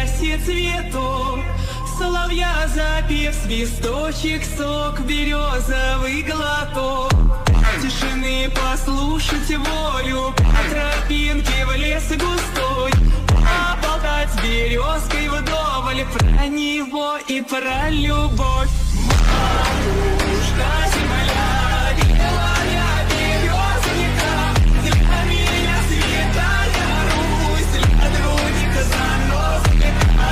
часе цветов. Соловья запев, свисточек, сок, березовый глоток. Тишины послушать волю, по тропинке в лес густой. Поболтать с березкой вдоволь про него и про любовь. Матушка земля, белая березонька, для меня святая Русь, для других заносика.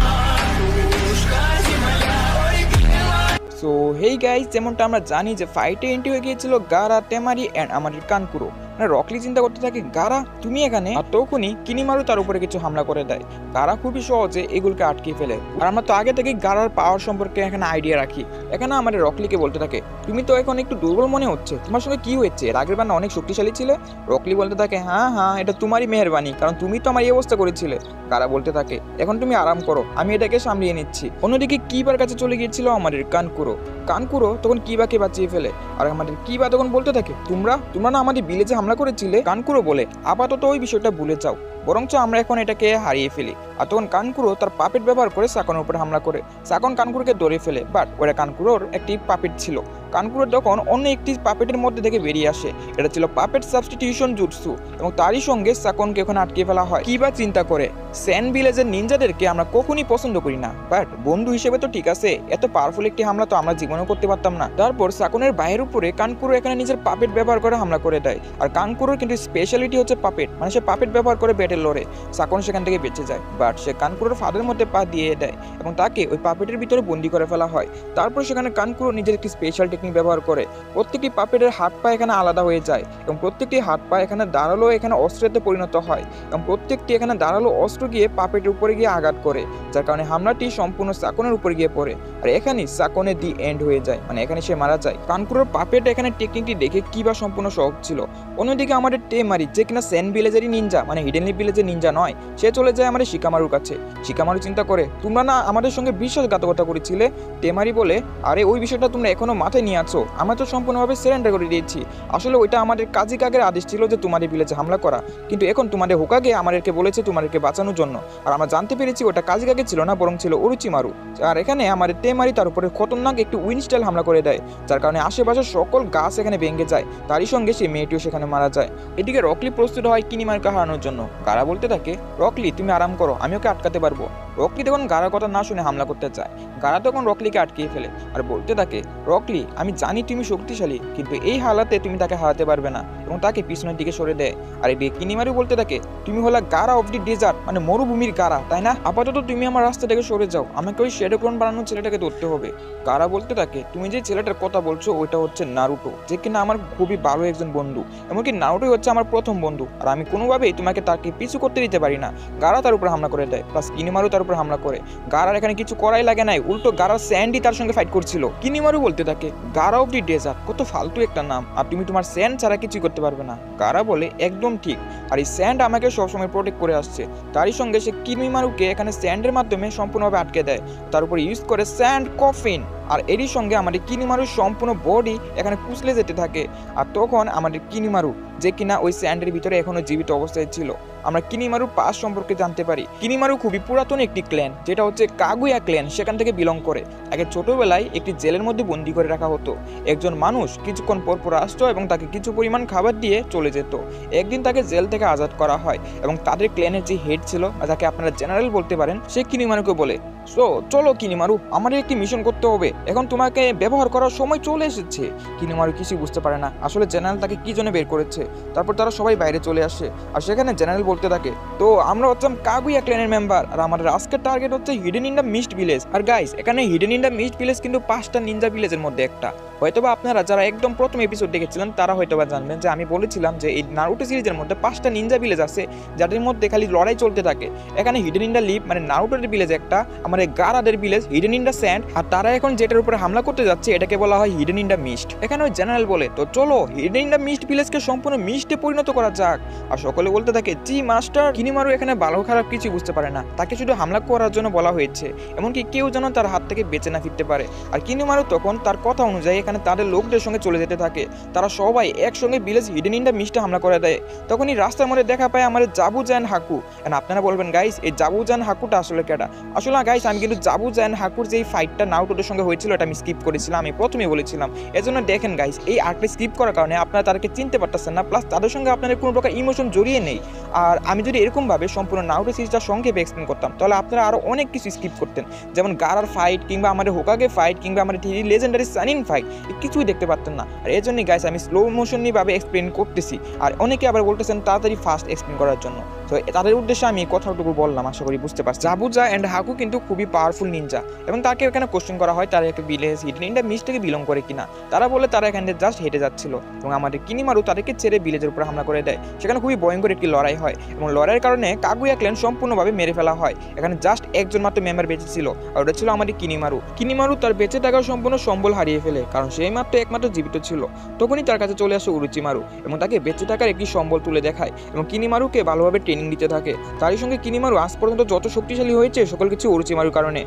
Матушка земля, ой, белая. So hey guys, যেমনটা আমরা জানি যে ফাইটে এন্ট্রি হয়ে গিয়েছিল গারা, টেমারি এন্ড আমাদের কানকুরো। রকলি চিন্তা করতে থাকে গারা তুমি এখানে, আর তখনই কিনিমারু তার উপরে কিছু হামলা করে দেয়। গারা খুবই সহজে এগুলোকে আটকে ফেলে। আর আমরা তো আগে থেকেই গারার পাওয়ার সম্পর্কে এখানে আইডিয়া রাখি। এখানে আমাদের রকলিকে বলতে থাকে তুমি তো এখন একটু দুর্বল মনে হচ্ছে, তোমার সঙ্গে কি হয়েছে? এর আগের বার না অনেক শক্তিশালী ছিলে। রকলি বলতে থাকে হ্যাঁ হ্যাঁ, এটা তোমারই মেহেরবানি, কারণ তুমি তো আমার এই অবস্থা করেছিলে। গারা বলতে থাকে এখন তুমি আরাম করো, আমি এটাকে সামলিয়ে নিচ্ছি। অন্যদিকে কিবার কাছে চলে গিয়েছিল আমাদের কানকুরো। কানকুরো তখন কিবাকে বাঁচিয়ে ফেলে। আর আমাদের কিবা তখন বলতে থাকে তোমরা না আমাদের ভিলেজে হামলা করেছিলে। কানকুরো বলে আপাতত ওই বিষয়টা ভুলে যাও, বরঞ্চ আমরা এখন এটাকে হারিয়ে ফেলি। আর তখন কানকুরো তার পাপেট ব্যবহার করে সাকনের উপরে হামলা করে। সাকন কানকুরোকে ধরে ফেলে, বাট ওটা কানকুরোর একটি পাপেট ছিল। কানকুরো তখন অন্য একটি পাপেটের মধ্যে থেকে বেরিয়ে আসে। এটা ছিল পাপেট সাবস্টিটিউশন জুটসু, এবং তারই সঙ্গে সাকনকে ওখানে আটকে ফেলা হয়। কিবা চিন্তা করে স্যান ভিলেজের নিনজাদেরকে আমরা কখনই পছন্দ করি না, বাট বন্ধু হিসেবে তো ঠিক আছে, এত পাওয়ারফুল একটি হামলা তো আমরা জীবনেও করতে পারতাম না। তারপর সাকনের বাইরের উপরে কানকুরো এখানে নিজের পাপেট ব্যবহার করে হামলা করে দেয়। আর কানকুরোর কিন্তু স্পেশালিটি হচ্ছে পাপেট, মানে সে পাপেট ব্যবহার করে ব্যাটেল লড়ে। সাকন সেখান থেকে বেঁচে যায়, বাট সে কানকুরোর ফাঁদের মধ্যে পা দিয়ে দেয় এবং তাকে ওই পাপেটের ভিতরে বন্দি করে ফেলা হয়। তারপর সেখানে কানকুরো নিজের একটি স্পেশাল টেকনিক ব্যবহার করে। প্রত্যেকটি পাপেটের হাত পা এখানে আলাদা হয়ে যায় এবং প্রত্যেকটি হাত পা এখানে দাঁড়ালো এখানে অস্ত্রেতে পরিণত হয় এবং প্রত্যেকটি এখানে দাঁড়ালো অস্ত্র গিয়ে পাপেটের উপরে গিয়ে আঘাত করে, যার কারণে হামলাটি সম্পূর্ণ সাকনের উপরে গিয়ে পড়ে। আর এখানেই সাকনের দি এন্ড হয়ে যায়, মানে এখানে সে মারা যায়। কানকুরোর পাপেট এখানে টেকনিকটি দেখে কিবা সম্পূর্ণ শক ছিল। অন্যদিকে আমাদের টেমারি, যে কিনা সেন ভিলেজেরই নিনজা, মানে হিডেন লিফ ভিলেজের নিনজা নয়, সে চলে যায় আমাদের শিকামারুর কাছে। শিকামারু চিন্তা করে তোমরা না আমাদের সঙ্গে বিশ্বাসঘাতকতা করেছিলে। টেমারি বলে আরে ওই বিষয়টা তোমরা এখনো মাথায় নিয়ে আছো, আমরা তো সম্পূর্ণভাবে সারেন্ডার করে দিয়েছি। আসলে ওইটা আমাদের কাজী কাকের আদেশ ছিল যে তোমাদের ভিলেজে হামলা করা, কিন্তু এখন তোমাদের হোকাগে আমাদেরকে বলেছে তোমাদেরকে বাঁচানোর জন্য। আর আমরা জানতে পেরেছি ওটা কাজী কাকে ছিল না, বরং ছিল ওরুচিমারু। আর এখানে আমাদের টেমারি তার উপরে খতরনাক একটি উইন্ড স্টাইল হামলা করে দেয়, যার কারণে আশেপাশের সকল গাছ এখানে ভেঙে যায়। তারই সঙ্গে সেই মেয়েটিও সেখানে মারা যায়। এদিকে রকলি প্রস্তুত হয় কিনিমারুকে হারানোর জন্য। গারা বলতে থাকে রকলি তুমি আরাম করো, আমি ওকে আটকাতে পারবো। রকলি তখন গারার কথা না শুনে হামলা করতে চায়। গারা তখন রকলিকে আটকিয়ে ফেলে আর বলতে থাকে রকলি আমি জানি তুমি শক্তিশালী, কিন্তু এই হালাতে তুমি তাকে হারাতে পারবে না, এবং তাকে পিছনের দিকে সরে দেয়। আর এদিকে কিনিমারু বলতে থাকে তুমি হলা গারা অফ দি ডেজার্ট, মানে মরুভূমির গারা, তাই না? আপাতত তুমি আমার রাস্তা থেকে সরে যাও, আমাকে ওই শ্যাডো ক্লোন বানানোর ছেলেটাকে ধরতে হবে। গারা বলতে থাকে তুমি যে ছেলেটার কথা বলছো ওইটা হচ্ছে নারুটো, যে কিনা আমার খুবই ভালো একজন বন্ধু, এমনকি নারুটোই হচ্ছে আমার প্রথম বন্ধু, আর আমি কোনোভাবেই তোমাকে তাকে পিছু করতে দিতে পারি না। গারা তার উপর হামলা করে দেয়, প্লাস কিনিমারু তার উপর হামলা করে। গারার এখানে কিছু করাই লাগে নাই, উল্টো গারার স্যান্ডই তার সঙ্গে ফাইট করছিল। কিনিমারু বলতে থাকে গারা অফ দি ডেজার্ট, কত ফালতু একটা নাম, আর তুমি তোমার স্যান্ড ছাড়া কিছুই করতে পারবে না। গারা বলে একদম ঠিক, আর এই স্যান্ড আমাকে সবসময় প্রোটেক্ট করে আসছে। তারই সঙ্গে সে কিনিমারুকে এখানে স্যান্ডের মাধ্যমে সম্পূর্ণভাবে আটকে দেয়, তার উপর ইউজ করে স্যান্ড কফিন। আর এরই সঙ্গে আমাদের কিনিমারুর সম্পূর্ণ বডি এখানে কুচলে যেতে থাকে। আর তখন আমাদের কিনিমারু, যে কিনা ওই স্যান্ডের ভিতরে এখনো জীবিত অবস্থায় ছিল, আমরা কিনিমারু পাস সম্পর্কে জানতে পারি। কিনিমারু খুবই পুরাতন একটি ক্ল্যান, যেটা হচ্ছে কাগুয়া ক্ল্যান, সেখান থেকে বিলং করে। আগে ছোটবেলায় একটি জেলের মধ্যে বন্দি করে রাখা হতো। একজন মানুষ কিছুক্ষণ পর পর আসতো এবং তাকে কিছু পরিমাণ খাবার দিয়ে চলে যেত। একদিন তাকে জেল থেকে আজাদ করা হয় এবং তাদের ক্ল্যানের যে হেড ছিল, যাকে আপনারা জেনারেল বলতে পারেন, সে কিনিমারুকে বলে সো চলো কিনিমারু, আমাদের একটি মিশন করতে হবে, এখন তোমাকে ব্যবহার করার সময় চলে এসেছে। কিনিমারু কিছুই বুঝতে পারে না আসলে জেনারেল তাকে কি জন্য বের করেছে। তারপর তারা সবাই বাইরে চলে আসে, আর সেখানে জেনারেল বলতে থাকে তো আমরা হচ্ছিলাম কাগুয়া ক্ল্যানের মেম্বার, আর আমাদের আজকের টার্গেট হচ্ছে hidden in the mist village. আর গাইস এখানে hidden in the mist village কিন্তু 5টা নিনজা ভিলেজের মধ্যে একটা। হয়তোবা আপনারা যারা একদম প্রথম এপিসোড দেখেছিলেন তারা হয়তোবা জানবেন যে আমি বলেছিলাম যে এই নারুটো সিরিজের মধ্যে 5টা নিনজা ভিলেজ আছে, যাদের মধ্যে খালি লড়াই চলতে থাকে। এখানে হিডেন ইন দ্য লিপ মানে নারুটোর ভিলেজ একটা, আমাদের গারাদের village hidden in the sand, আর তারা এখন যেটার উপরে হামলা করতে যাচ্ছে এটাকে বলা হয় হিডেন ইন দ্য মিস্ট। এখানে ওই জেনারেল বলে তো চলো হিডেন ইন দ্য মিস্ট ভিলেজকে সম্পূর্ণ মিস্টে পরিণত করা যাক। আর সকলে বলতে থাকে জি মাস্টার। কিনিমারু এখানে ভালো খারাপ কিছু বুঝতে পারে না, তাকে শুধু হামলা করার জন্য বলা হয়েছে, এমনকি কেউ যেন তার হাত থেকে বেঁচে না ফিরতে পারে। আর কিনিমারু তখন তার কথা অনুযায়ী এখানে এখানে তাদের লোকদের সঙ্গে চলে যেতে থাকে। তারা সবাই একসঙ্গে ভিলেজ হিডেন ইন দ্য মিস্টে হামলা করে দেয়। তখনই রাস্তার মধ্যে দেখা পায় আমাদের জাবুজা এন্ড হাকু। এন্ড আপনারা বলবেন গাইস এই জাবুজা এন্ড হাকুটা আসলে কেডা? আসলে গাইস আমি কিন্তু জাবুজা এন্ড হাকুর যে ফাইটটা নারুটোর সঙ্গে হয়েছিল এটা আমি স্কিপ করেছিলাম, আমি প্রথমেই বলেছিলাম। এজন্য দেখেন গাইস এই আর্টটা স্কিপ করার কারণে আপনারা তাদেরকে চিনতে পারতেছেন না, প্লাস তাদের সঙ্গে আপনাদের কোনো প্রকার ইমোশন জড়িয়ে নেই। আর আমি যদি এরকমভাবে সম্পূর্ণ নারুটো সিরিজটা সংক্ষেপে এক্সপ্লেন করতাম তাহলে আপনারা আরও অনেক কিছু স্কিপ করতেন, যেমন গারার ফাইট কিংবা আমাদের হোকাগে ফাইট কিংবা আমাদের থ্রি লেজেন্ডারি সানিন ফাইট, কিছুই দেখতে পারতেন না। আর এই জন্যই গাইস আমি স্লো মোশনভাবে এক্সপ্লেন করতেছি। আর অনেকে আবার বলতেছেন তাড়াতাড়ি ফাস্ট এক্সপ্লেন করার জন্য। তো তাদের উদ্দেশ্যে আমি কথাটুকু বললাম, আশা করি বুঝতে পারছি। জাবুজা এন্ড হাকু কিন্তু খুবই পাওয়ারফুল নিনজা এবং তাকে এখানে কোশ্চেন করা হয় তারা একটা village hidden in the mist থেকে বিলং করে কিনা। তারা বলে তারা এখানে জাস্ট হেঁটে যাচ্ছিল এবং আমাদের কিনিমারু তাদেরকে ছেড়ে ভিলেজের উপর হামলা করে দেয়। সেখানে খুবই ভয়ঙ্কর একটি লড়াই হয় এবং লড়াইয়ের কারণে কাগুয়া ক্ল্যান সম্পূর্ণভাবে মেরে ফেলা হয়। এখানে জাস্ট একজন মাত্র মেম্বার বেঁচে ছিল আর ওটা ছিল আমাদের কিনিমারু। কিনিমারু তার বেঁচে থাকার সম্পূর্ণ সম্বল হারিয়ে ফেলে কারণ সেই মাত্র একমাত্র জীবিত ছিল। তখনই তার কাছে চলে আসে উরুচিমারু এবং তাকে বেঁচে থাকার একটি সম্বল তুলে দেখায় এবং কিনিমারুকে ভালোভাবে ট্রেনিং দিতে থাকে। তারই সঙ্গে কিনিমারু আজ পর্যন্ত যত শক্তিশালী হয়েছে সকল কিছু উরুচিমারুর কারণে।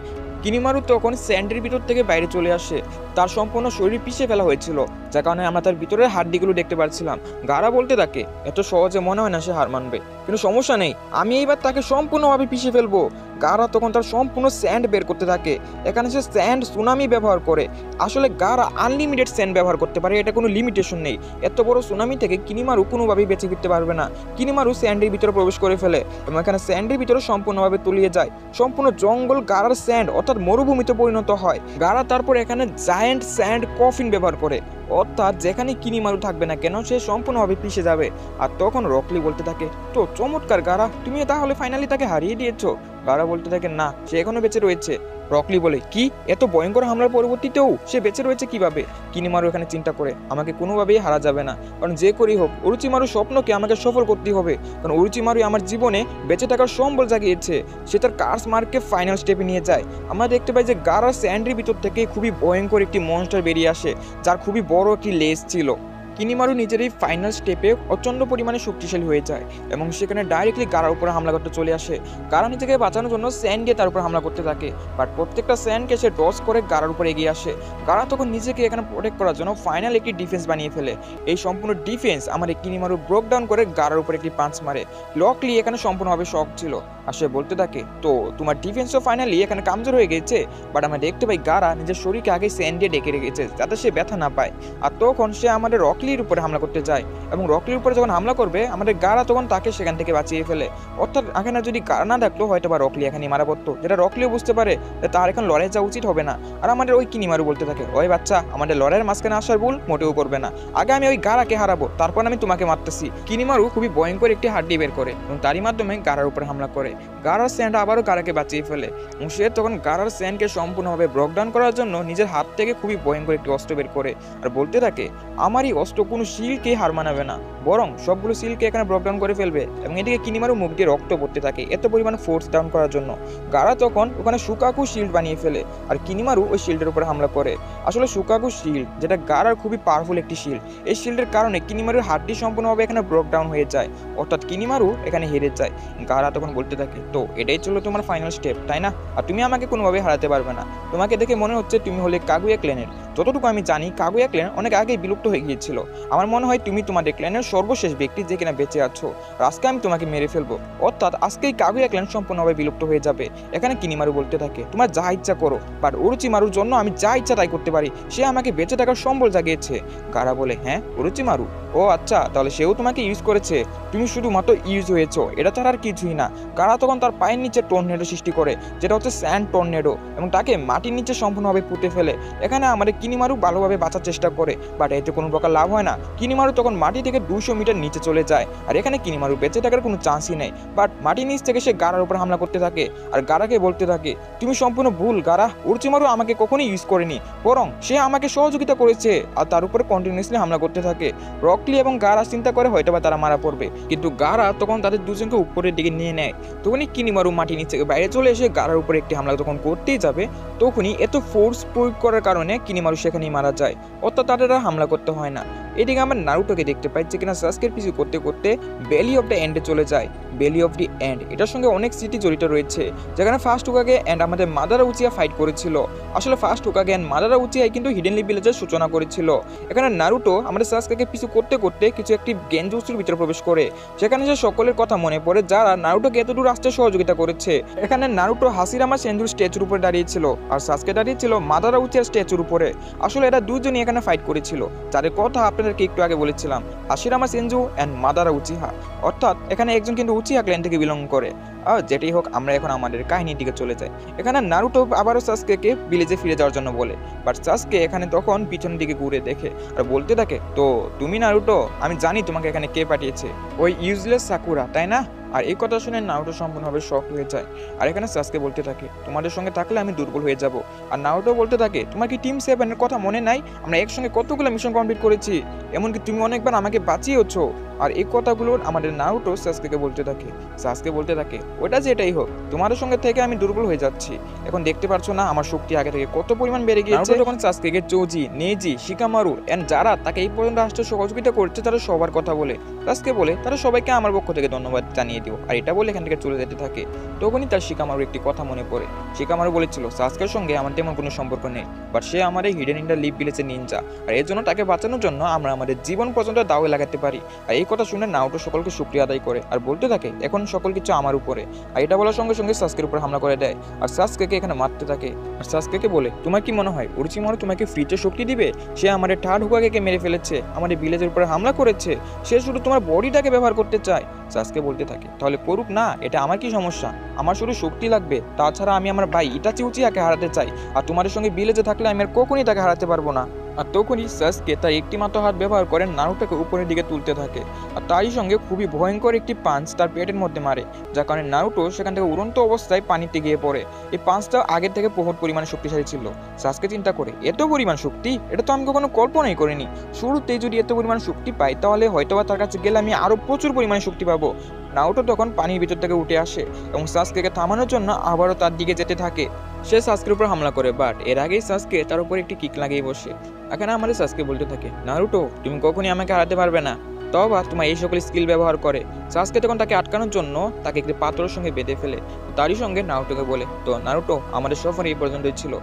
কিনিমারু তখন স্যান্ডের ভিতর থেকে বাইরে চলে আসে, তার সম্পূর্ণ শরীর পিষে ফেলা হয়েছিল যার কারণে আমরা তার ভিতরের হাড্ডিগুলো দেখতে পাচ্ছিলাম। গারা বলতে থাকে এত সহজে মনে হয় না সে হার মানবে, কিন্তু সমস্যা নেই, আমি এইবার তাকে সম্পূর্ণভাবে পিষে ফেলবো। গারা তখন তার সম্পূর্ণ স্যান্ড বের করতে থাকে। এখানে সে স্যান্ড সুনামি ব্যবহার করে। আসলে গারা আনলিমিটেড স্যান্ড ব্যবহার করতে পারে, এটা কোনো লিমিটেশন নেই। এত বড় সুনামি থেকে কিনিমারু কোনোভাবেই বেঁচে ফিরতে পারবে না। কিনিমারু স্যান্ডের ভিতরে প্রবেশ করে ফেলে এবং এখানে স্যান্ডের ভিতরে সম্পূর্ণভাবে তলিয়ে যায়। সম্পূর্ণ জঙ্গল গারার স্যান্ড অর্থাৎ মরুভূমিতে পরিণত হয়। গারা তারপর এখানে জায়ান্ট স্যান্ড কফিন ব্যবহার করে, অর্থাৎ যেখানে কিনিমারু থাকবে না কেন সে সম্পূর্ণভাবে পিষে যাবে। আর তখন রকলি বলতে থাকে তো চমৎকার গারা, তুমি তাহলে ফাইনালি তাকে হারিয়ে দিয়েছো। গারা বলতে থাকে না, সে এখনো বেঁচে রয়েছে। রকলি বলে কি, এত ভয়ঙ্কর হামলার পরবর্তীতেও সে বেঁচে রয়েছে কিভাবে? কিনিমারু এখানে চিন্তা করে আমাকে কোনোভাবেই হারা যাবে না, কারণ যে করেই হোক উরুচিমারুর স্বপ্নকে আমাকে সফল করতেই হবে। কারণ উরুচিমারু আমার জীবনে বেঁচে থাকার সম্বল জাগিয়েছে। সে তার কার্স মার্ককে ফাইনাল স্টেপে নিয়ে যায়। আমরা দেখতে পাই যে গারার স্যান্ডের ভিতর থেকে খুবই ভয়ঙ্কর একটি মনস্টার বেরিয়ে আসে যার খুবই বড় একটি লেজ ছিল। কিনিমারু নিজের এই ফাইনাল স্টেপে প্রচণ্ড পরিমাণে শক্তিশালী হয়ে যায় এবং সেখানে ডাইরেক্টলি গারার উপরে হামলা করতে চলে আসে। গারা নিজেকে বাঁচানোর জন্য স্যান্ড দিয়ে তার উপর হামলা করতে থাকে, বাট প্রত্যেকটা স্যান্ডকে সে ডস করে গারার উপরে এগিয়ে আসে। গারা তখন নিজেকে এখানে প্রোটেক্ট করার জন্য ফাইনাল একটি ডিফেন্স বানিয়ে ফেলে। এই সম্পূর্ণ ডিফেন্স আমাদের কিনিমারু ব্রোক ডাউন করে গারার উপরে একটি পাঞ্চ মারে। লকলি এখানে সম্পূর্ণভাবে শক ছিল আর সে বলতে থাকে তো তোমার ডিফেন্সও ফাইনালি এখানে কামজোর হয়ে গেছে। বাট আমরা দেখতে পাই গারা নিজের শরীরকে আগে স্যান্ড দিয়ে ডেকে রেখেছে যাতে সে ব্যথা না পায়। আর তখন সে আমাদের রকলির উপরে হামলা করতে যায় এবং রকলির উপরে যখন হামলা করবে আমাদের গারা তখন তাকে সেখান থেকে বাঁচিয়ে ফেলে। অর্থাৎ এখানে যদি গারা না থাকলো হয়তো বা রকলি এখানে মারা পড়তো, যেটা রকলিও বুঝতে পারে তার এখন লড়াই যাওয়া উচিত হবে না। আর আমাদের ওই কিনিমারু বলতে থাকে ওই বাচ্চা, আমাদের লড়াইয়ের মাঝখানে আসার ভুল মোটেও করবে না, আগে আমি ওই গারাকে হারাবো তারপর আমি তোমাকে মারতেছি। কিনিমারু খুবই ভয়ঙ্কর একটি হাড্ডি বের করে এবং তারই মাধ্যমে গারার উপরে হামলা করে। গারার স্যান্ড আবারও গারাকে বাঁচিয়ে ফেলে এবং সে তখন গারার স্যান্ডকে সম্পূর্ণভাবে ব্রক ডাউন করার জন্য নিজের হাত থেকে খুবই ভয়ঙ্কর একটি অস্ত্র বের করে আর বলতে থাকে আমার এই অস্ত্র কোনো শিলকে হার মানাবে না, বরং সবগুলো সিলকে এখানে ব্রক ডাউন করে ফেলবে। এবং এদিকে কিনিমারু মুখ দিয়ে রক্ত পড়তে থাকে এত পরিমাণ ফোর্স ডাউন করার জন্য। গারা তখন ওখানে সুকাকু শিল্ড বানিয়ে ফেলে আর কিনিমারু ওই শিল্ডের উপরে হামলা করে। আসলে সুকাকু শিল্ড যেটা গারার খুবই পাওয়ারফুল একটি শিল্ড, এই শিল্ডের কারণে কিনিমারুর হাড্ডি সম্পূর্ণভাবে এখানে ব্রক ডাউন হয়ে যায়, অর্থাৎ কিনিমারু এখানে হেরে যায়। গারা তখন বলতে থাকে তো এটাই ছিল তোমার ফাইনাল স্টেপ তাই না, আর তুমি আমাকে কোনোভাবে হারাতে পারবে না। তোমাকে দেখে মনে হচ্ছে তুমি হলে কাগুয়া ক্ল্যানের। যতটুকু আমি জানি কাগুয়া ক্ল্যান অনেক আগেই বিলুপ্ত হয়ে গিয়েছিল। আমার মনে হয় তুমি তোমাদের ক্ল্যানের সর্বশেষ ব্যক্তি যে কিনা বেঁচে আছো। আজকে আমি তোমাকে মেরে ফেলবো, অর্থাৎ আজকেই কাগুয়া ক্ল্যান সম্পূর্ণভাবে বিলুপ্ত হয়ে যাবে। এখানে কিনিমারু বলতে থাকে তোমার যা ইচ্ছা করো, বাট উরুচিমারুর জন্য আমি যা ইচ্ছা তাই করতে পারি, সে আমাকে বেঁচে থাকার সম্বল জাগিয়েছে। গারা বলে হ্যাঁ উরুচিমারু, ও আচ্ছা তাহলে সেও তোমাকে ইউজ করেছে, তুমি শুধুমাত্র ইউজ হয়েছো, এটা ছাড়া আর কিছুই না। গারা তখন তার পায়ের নিচে টর্নেডো সৃষ্টি করে যেটা হচ্ছে স্যান্ড টর্নেডো এবং তাকে মাটির নিচে সম্পূর্ণভাবে পুঁতে ফেলে। এখানে আমাদের কিনিমারু ভালোভাবে বাঁচার চেষ্টা করে, বাট এতে কোনো প্রকার লাভ হয় না। কিনিমারু তখন মাটি থেকে 200 মিটার নিচে চলে যায় আর এখানে কিনিমারু বেঁচে থাকার কোনো চান্সই নেই। বাট মাটির নিচ থেকে সে গারার উপর হামলা করতে থাকে আর গারাকে বলতে থাকে তুমি সম্পূর্ণ ভুল গারা, উরুচিমারু আমাকে কখনোই ইউজ করেনি, বরং সে আমাকে সহযোগিতা করেছে। আর তার উপরে কন্টিনিউয়াসলি হামলা করতে থাকে। রকলি এবং গারা চিন্তা করে হয়তোবা তারা মারা পড়বে, কিন্তু গারা তখন তাদের দুজনকে উপরের দিকে নিয়ে নেয়। তখনই কিনিমারু মাটির নিচ থেকে বাইরে চলে এসে গারার উপরে একটি হামলা যখন করতেই যাবে তখনই এত ফোর্স প্রয়োগ করার কারণে কিনিমারু সেখানেই মারা যায়, অর্থাৎ তাদের আর হামলা করতে হয় না। এদিকে আমরা নারুটোকে দেখতে পাই যে কিনা সাসকের পিছু করতে করতে ভ্যালি অফ দ্য এন্ডে চলে যায়। ভ্যালি অফ দি এন্ড এটার সঙ্গে অনেক স্মৃতি জড়িত রয়েছে, যেখানে ফার্স্ট হোকাগে এন্ড আমাদের মাদারা উচিয়া ফাইট করেছিল। আসলে ফার্স্ট হোকাগে এন্ড মাদারা উচিয়াই কিন্তু হিডেন লিভ ভিলেজের সূচনা করেছিল। এখানে নারুটো আমাদের সাসকেকে পিছু করতে করতে কিছু একটি গেনজুৎসুর ভিতরে প্রবেশ করে, সেখানে যে সকলের কথা মনে পড়ে যারা নারুটোকে এতদূর আসতে সহযোগিতা করেছে। এখানে নারুটো হাসিরামা সেনজুর স্ট্যাচুর উপরে দাঁড়িয়েছিল আর সাসকে দাঁড়িয়েছিল মাদারা উচিয়ার স্ট্যাচুর উপরে। আসলে এরা দুজনই এখানে ফাইট করেছিল, যাদের কথা আপনাদেরকে একটু আগে বলেছিলাম, হাসিরামা সেনজু এন্ড মাদারা উচিহা। অর্থাৎ এখানে একজন কিন্তু উচিহা ক্ল্যান থেকে বিলং করে। আর যেটাই হোক, আমরা এখন আমাদের কাহিনীর দিকে চলে যাই। এখানে নারুটো আবারও সাসকেকে ভিলেজে ফিরে যাওয়ার জন্য বলে, বাট সাসকে এখানে তখন পিছনের দিকে ঘুরে দেখে আর বলতে থাকে, তো তুমি নারুটো, আমি জানি তোমাকে এখানে কে পাঠিয়েছে, ওই ইউজলেস সাকুরা, তাই না? আর এই কথা শুনে নারুটো সম্পূর্ণভাবে শক হয়ে যায়। আর এখানে সাসকে বলতে থাকে, তোমাদের সঙ্গে থাকলে আমি দুর্বল হয়ে যাব। আর নারুটো বলতে থাকে, তোমার কি টিম 7 কথা মনে নাই? আমরা একসঙ্গে কতগুলো মিশন কমপ্লিট করেছি, এমনকি তুমি অনেকবার আমাকে বাঁচিয়েছো। আর এই কথাগুলো আমাদের নারুটো সাসকেকে বলতে থাকে। সাসকে বলতে থাকে, ওটা যেটাই হোক, তোমাদের সঙ্গে থেকে আমি দুর্বল হয়ে যাচ্ছি। এখন দেখতে পারছো না আমার শক্তি আগে থেকে কত পরিমাণ বেড়ে গিয়েছে। তখন সাসকেকে চৌজি, নেজি, শিকামারু এন্ড যারা তাকে এই পর্যন্ত আসতে সহযোগিতা করছে তারা সবার কথা বলে। সাসকে বলে, তারা সবাইকে আমার পক্ষ থেকে ধন্যবাদ জানিয়ে দিও। আর এটা বলে এখান থেকে চলে যেতে থাকে। তখনই তার শিকামারু একটি কথা মনে পড়ে। শিকামারু বলেছিল, সাসকের সঙ্গে আমার তেমন কোনো সম্পর্ক নেই, বাট সে আমার এই হিডেন ইন দ্য লিভ ভিলেজের নিনজা, আর এর জন্য তাকে বাঁচানোর জন্য আমরা আমাদের জীবন পর্যন্ত দাওয়ে লাগাতে পারি। আর এই কথা শুনে নারুটো সকলকে শুকরিয়া আদায় করে আর বলতে থাকে, এখন সকল কিছু আমার উপরে। আর এটা বলার সঙ্গে সঙ্গে সাসকের উপর হামলা করে দেয় আর সাসকেকে এখানে মারতে থাকে। আর সাসকেকে বলে, তোমার কি মনে হয় ওরচিমারু তোমাকে ফ্রিতে শক্তি দিবে? সে আমাদের থার্ড হোকাগেকে মেরে ফেলেছে, আমাদের ভিলেজের উপরে হামলা করেছে, সে শুধু তোমার বডিটাকে ব্যবহার করতে চায়। সাসকে বলতে থাকে, তাহলে করুক না, এটা আমার কি সমস্যা? আমার শুধু শক্তি লাগবে, তাছাড়া আমি আমার ভাই ইটাচি উচিয়াকে হারাতে চাই, আর তোমাদের সঙ্গে ভিলেজে থাকলে আমি আর কখনই তাকে হারাতে পারবো না। আর তখনই সাসকে তার একটি মাত্র হাত ব্যবহার করে নারুটোকে উপরের দিকে তুলতে থাকে আর তারই সঙ্গে খুবই ভয়ঙ্কর একটি পাঞ্চ তার পেটের মধ্যে মারে, যার কারণে নারুটো সেখান থেকে উড়ন্ত অবস্থায় পানিতে গিয়ে পড়ে। এই পাঞ্চটা আগের থেকে বহুত পরিমাণে শক্তিশালী ছিল। সাসকে চিন্তা করে, এত পরিমাণ শক্তি, এটা তো আমি কখনো কল্পনাই করিনি। শুরুতেই যদি এত পরিমাণ শক্তি পাই, তাহলে হয়তোবা তার কাছে গেলে আমি আরো প্রচুর পরিমাণে শক্তি পাবো। নারুটো তখন পানির ভিতর থেকে উঠে আসে এবং সাসকেকে থামানোর জন্য আবারও তার দিকে যেতে থাকে। সে সাসকের উপর হামলা করে, বাট এর আগেই সাসকে তার উপর একটি কিক লাগিয়ে বসে। এখানে আমাদের সাসকে বলতে থাকে, নারুটো তুমি কখনই আমাকে হারাতে পারবে না, তবে তোমার এই সকল স্কিল ব্যবহার করে। সাসকে তখন তাকে আটকানোর জন্য তাকে একটি পাথরের সঙ্গে বেঁধে ফেলে। তারই সঙ্গে নারুটোকে বলে, তো নারুটো, আমাদের সফর এই পর্যন্তই ছিল,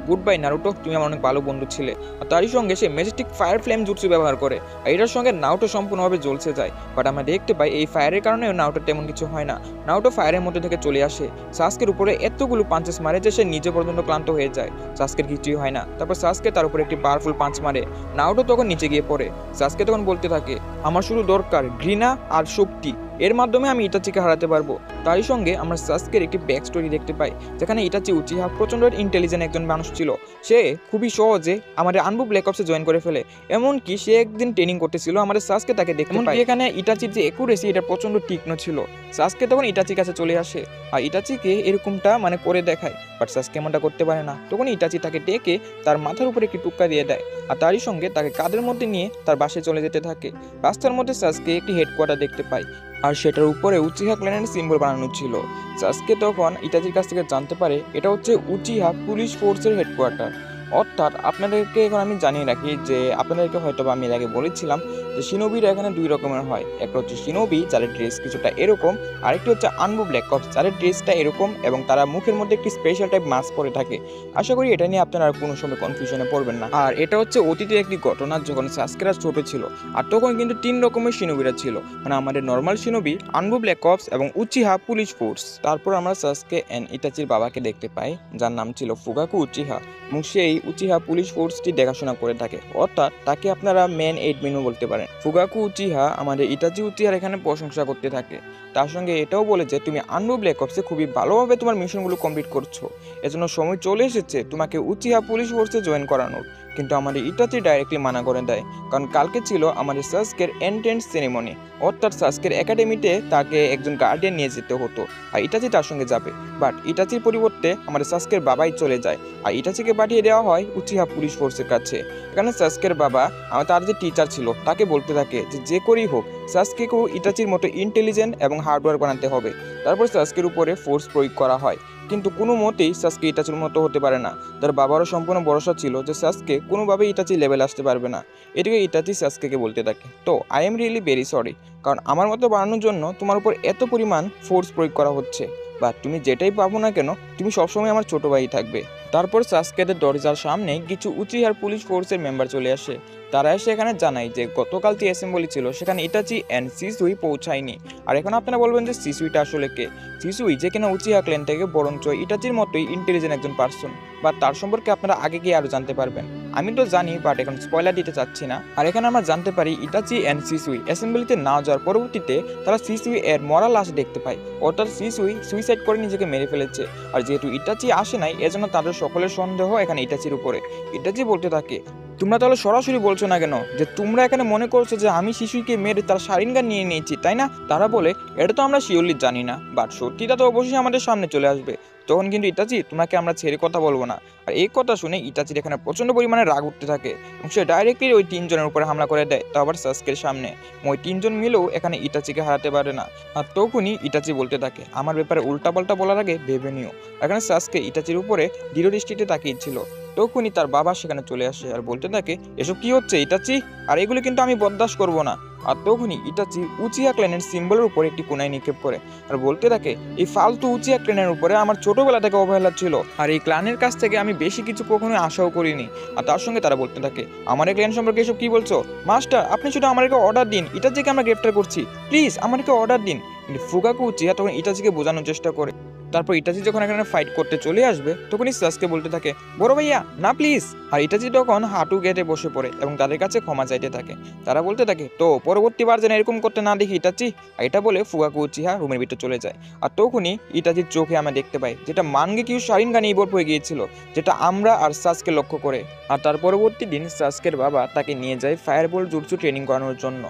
গুড বাই নারুটো, তুমি আমার অনেক ভালো বন্ধু ছিলে। আর তারই সঙ্গে সে ম্যাজেস্টিক ফায়ার ফ্লেম জুৎসু ব্যবহার করে আর এটার সঙ্গে নারুটো সম্পূর্ণভাবে জ্বলছে যায়। বাট আমরা দেখতে পাই এই ফায়ারের কারণেও নারুটো তেমন কিছু হয় না। নারুটো ফায়ারের মধ্যে থেকে চলে আসে, সাসকের উপরে এতগুলো পাঞ্চেস মারে যে সে নিজে পর্যন্ত ক্লান্ত হয়ে যায়। সাসকের কিছুই হয় না। তারপর সাসকে তার উপরে একটি পাওয়ারফুল পাঞ্চ মারে, নারুটো তখন নিচে গিয়ে পড়ে। সাসকে তখন বলতে থাকে, আমার শুধু দরকার ঘৃণা আর শক্তি, এর মাধ্যমে আমি ইটাচিকে হারাতে পারবো। তারই সঙ্গে আমরা সাসকের একটি ব্যাক স্টোরি দেখতে পাই, যেখানে ইটাচি উচিহা প্রচন্ড ইন্টেলিজেন্ট একজন মানুষ ছিল। সে খুবই সহজে আমাদের আনবু ব্ল্যাক অপসে জয়েন করে ফেলে, এমনকি সে একদিন ট্রেনিং করতেছিল আমাদের সাসকে তাকে দেখতে পাই। এখানে ইটাচির যে একুরেসি, এটা প্রচন্ড তীক্ষ্ণ ছিল। সাসকে তখন ইটাচির কাছে চলে আসে আর ইটাচিকে এরকমটা করে দেখায়, বাট সাসকে এমনটা করতে পারে না। তখন ইটাচি তাকে ডেকে তার মাথার উপরে একটি টুক্কা দিয়ে দেয় আর তারই সঙ্গে তাকে কাঁধের মধ্যে নিয়ে তার বাসায় চলে যেতে থাকে। রাস্তার মধ্যে সাসকে একটি হেডকোয়ার্টার দেখতে পায় আর সেটার উপরে উচিহা ক্ল্যানের সিম্বল বানানো ছিল। সাসকে তখন ইটাচির কাছ থেকে জানতে পারে এটা হচ্ছে উচিহা পুলিশ ফোর্সের হেডকোয়ার্টার। অর্থাৎ আপনাদেরকে এখন আমি জানিয়ে রাখি যে আপনাদেরকে হয়তো আমি এর আগে বলেছিলাম যে শিনোবিরা এখানে দুই রকমের হয়। একটা হচ্ছে শিনোবি যাদের ড্রেস কিছুটা এরকম, আরেকটি হচ্ছে আনবু ব্ল্যাক অপস যাদের ড্রেসটা এরকম এবং তারা মুখের মধ্যে একটি স্পেশাল টাইপ মাস্ক পরে থাকে। আশা করি এটা নিয়ে আপনারা আর কোনো সময় কনফিউশনে পড়বেন না। আর এটা হচ্ছে অতীতের একটি ঘটনা, যখন সাসকেরা ছোট ছিল আর তখন কিন্তু 3 রকমের শিনোবিরা ছিল, মানে আমাদের নর্মাল শিনোবি, আনবু ব্ল্যাক অপস এবং উচিহা পুলিশ ফোর্স। তারপর আমরা সাসকে এন্ড ইটাচির বাবাকে দেখতে পাই, যার নাম ছিল ফুগাকু উচিহা, এবং সেই উচিহা পুলিশ ফোর্সটি দেখাশোনা করে থাকে। অর্থাৎ তাকে আপনারা মেন এডমিনও বলতে পারেন। ফুগাকু উচিহা আমাদের ইটাচি উচিহার এখানে প্রশংসা করতে থাকে, তার সঙ্গে এটাও বলে যে তুমি আনবু ব্ল্যাক অপসে খুবই ভালোভাবে তোমার মিশনগুলো কমপ্লিট করছো, এজন্য সময় চলে এসেছে তোমাকে উচিহা পুলিশ ফোর্সে জয়েন করানোর। কিন্তু আমাদের ইটাচি ডাইরেক্টলি মানা করে দেয়, কারণ কালকে ছিল আমাদের সাসকের এন্ট্রেন্স সেরেমনি, অর্থাৎ সাসকের একাডেমিতে তাকে একজন গার্ডিয়ান নিয়ে যেতে হতো আর ইটাচি তার সঙ্গে যাবে। বাট ইটাচির পরিবর্তে আমাদের সাসকের বাবাই চলে যায় আর ইটাচিকে পাঠিয়ে দেওয়া হয় উচিহা পুলিশ ফোর্সের কাছে। এখানে সাসকের বাবা তার যে টিচার ছিল তাকে বলতে থাকে যে করেই হোক সাসকেকেও ইটাচির মতো ইন্টেলিজেন্ট এবং হার্ডওয়ার্ক বানাতে হবে। তারপর সাসকের উপরে ফোর্স প্রয়োগ করা হয় কিন্তু কোনো মতেই সাসকে ইটাচির মতো হতে পারে না। তার বাবারও সম্পূর্ণ ভরসা ছিল যে সাসকে কোনোভাবেই ইটাচি লেভেল আসতে পারবে না। এদিকে ইটাচি সাসকেকে বলতে থাকে, তো I am really very sorry, কারণ আমার মতো বানানোর জন্য তোমার উপর এত পরিমাণ ফোর্স প্রয়োগ করা হচ্ছে, বা তুমি যেটাই পাবো না কেন তুমি সবসময় আমার ছোট ভাই থাকবে। তারপর সাসকেদের দরজার সামনে কিছু উচিহার পুলিশ ফোর্সের মেম্বার চলে আসে। তারা এসে এখানে জানায় যে গতকাল যে অ্যাসেম্বলি ছিল সেখানে ইটাচি অ্যান্ড সিসুই পৌঁছায়নি। আর এখন আপনারা বলবেন যে সিসুইটা আসলে কে? সিসুই যে কিনা উচিহা ক্ল্যান থেকে বরঞ্চ ইটাচির মতোই ইন্টেলিজেন্ট একজন পার্সন, বা তার সম্পর্কে আপনারা আগে গিয়ে আরও জানতে পারবেন। আমি তো জানি, বাট এখন স্পয়লার দিতে চাচ্ছি না। আর এখানে আমরা জানতে পারি ইটাচি অ্যান্ড সিসুই অ্যাসেম্বলিতে না যাওয়ার পরবর্তীতে তারা সিসুই এর মরা লাশ দেখতে পায়, অর্থাৎ সিসুই সুইসাইড করে নিজেকে মেরে ফেলেছে। আর যেহেতু ইটাচি আসে নাই, এজন্য তাদের সকলের সন্দেহ এখানে ইটাচির উপরে। ইটাচি বলতে থাকে, তোমরা তাহলে সরাসরি বলছো না কেন যে তোমরা এখানে মনে করছো যে আমি শিশুকে মেরে তার শারিনগান নিয়ে নিয়েছি, তাই না? তারা বলে, এটা তো আমরা শিওরলি জানি না, বাট সত্যিটা তো অবশ্যই আমাদের সামনে চলে আসবে। তখন কিন্তু ইটাচি, তোমাকে আমরা ছেড়ে কথা বলবো না। আর এই কথা শুনে ইটাচির এখানে প্রচন্ড পরিমাণে রাগ উঠতে থাকে এবং সে ডাইরেক্টলি ওই তিনজনের উপরে হামলা করে দেয়, তা আবার সাসকের সামনে। ওই তিনজন মিলেও এখানে ইটাচিকে হারাতে পারে না। আর তখনই ইটাচি বলতে থাকে, আমার ব্যাপারে উল্টাপাল্টা বলার আগে ভেবে নিও। এখানে সাসকে ইটাচির উপরে দৃঢ় দৃষ্টিতে তাকিয়েছিল। তখনই তার বাবা সেখানে চলে আসে আর বলতে থাকে, এসব কি হচ্ছে ইটাচি? আর এগুলো কিন্তু আমি বরদাস্ত করবো না। আর তখনই ইটাচি উচিহা ক্ল্যানের সিম্বলের উপরে একটি কোনায় নিক্ষেপ করে আর বলতে থাকে, এই ফালতু উচিহা ক্ল্যানের উপরে আমার ছোটবেলা থেকে অবহেলা ছিল, আর এই ক্ল্যানের কাছ থেকে আমি বেশি কিছু কখনোই আশাও করিনি। আর তার সঙ্গে তারা বলতে থাকে, আমার এই ক্ল্যান সম্পর্কে এসব কি বলছো? মাস্টার, আপনি শুধু আমাদেরকে অর্ডার দিন, ইটাচিকে আমরা গ্রেফতার করছি, প্লিজ আমাদেরকে অর্ডার দিন। কিন্তু ফুকাকু উচিহা তখন ইটাচিকে বোঝানোর চেষ্টা করে। তারপর ইটাচি যখন এখানে ফাইট করতে চলে আসবে তখনই সাসকে বলতে থাকে, বড় ভাইয়া না প্লিজ। আর ইটাচি তখন হাঁটু গেটে বসে পড়ে এবং তাদের কাছে ক্ষমা চাইতে থাকে। তারা বলতে থাকে, তো পরবর্তীবার যেন এরকম করতে না দেখি ইটাচি। আর এটা বলে ফুকাকু উচিহা রুমের ভিতরে চলে যায়। আর তখনই ইটাচির চোখে আমরা দেখতে পাই যেটা মানগেকিউ শারিনগানে ইভলভ হয়ে গিয়েছিল, যেটা আমরা আর সাসকে লক্ষ্য করে। আর তার পরবর্তী দিন সাসকের বাবা তাকে নিয়ে যায় ফায়ারবল জুটসু ট্রেনিং করানোর জন্য,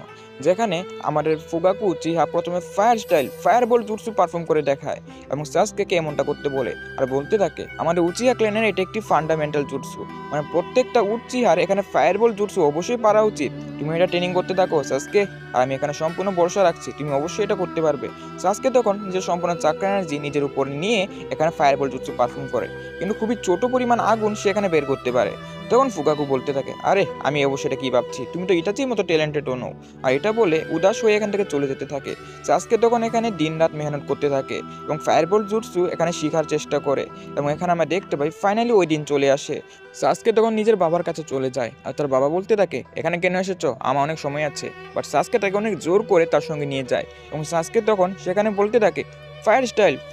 যেখানে আমাদের ফুকাকু উচিহা প্রথমে ফায়ারবল জুটসু পারফর্ম করে দেখায় এবং সাসকেকে এমনটা করতে বলে। আর বলতে থাকে, আমাদের উচিহা ক্ল্যানের এটা একটি ফান্ডামেন্টাল জুটসু, মানে প্রত্যেকটা উচিহার এখানে ফায়ারবল জুটসু অবশ্যই পারা উচিত। তুমি এটা ট্রেনিং করতে থাকো সাসকে, আর আমি এখানে সম্পূর্ণ ভরসা রাখছি তুমি অবশ্যই এটা করতে পারবে। সাসকে তখন নিজের সম্পূর্ণ চাক্রা এনার্জি নিজের উপর নিয়ে এখানে ফায়ারবল জুটসু পারফর্ম করে, কিন্তু খুবই ছোট পরিমাণ আগুন সে এখানে বের করতে পারে। তখন ফুকাকু বলতে থাকে, আরে আমি অবশ্যই এটা কি ভাবছি, তুমি তো ইটাচির মতো ট্যালেন্টেডও নও। আর এটা বলে উদাস হয়ে এখান থেকে চলে যেতে থাকে। সাসকে তখন এখানে দিন রাত মেহনত করতে থাকে এবং ফায়ারবল জুটসু এখানে শেখার চেষ্টা করে এবং এখানে আমরা দেখতে পাই ফাইনালি ওই দিন চলে আসে। সাসকে তখন নিজের বাবার কাছে চলে যায় আর তার বাবা বলতে থাকে, এখানে কেন এসেছো? আমার অনেক সময় আছে। বাট সাসকে তাকে অনেক জোর করে তার সঙ্গে নিয়ে যায় এবং সাসকে তখন সেখানে বলতে থাকে,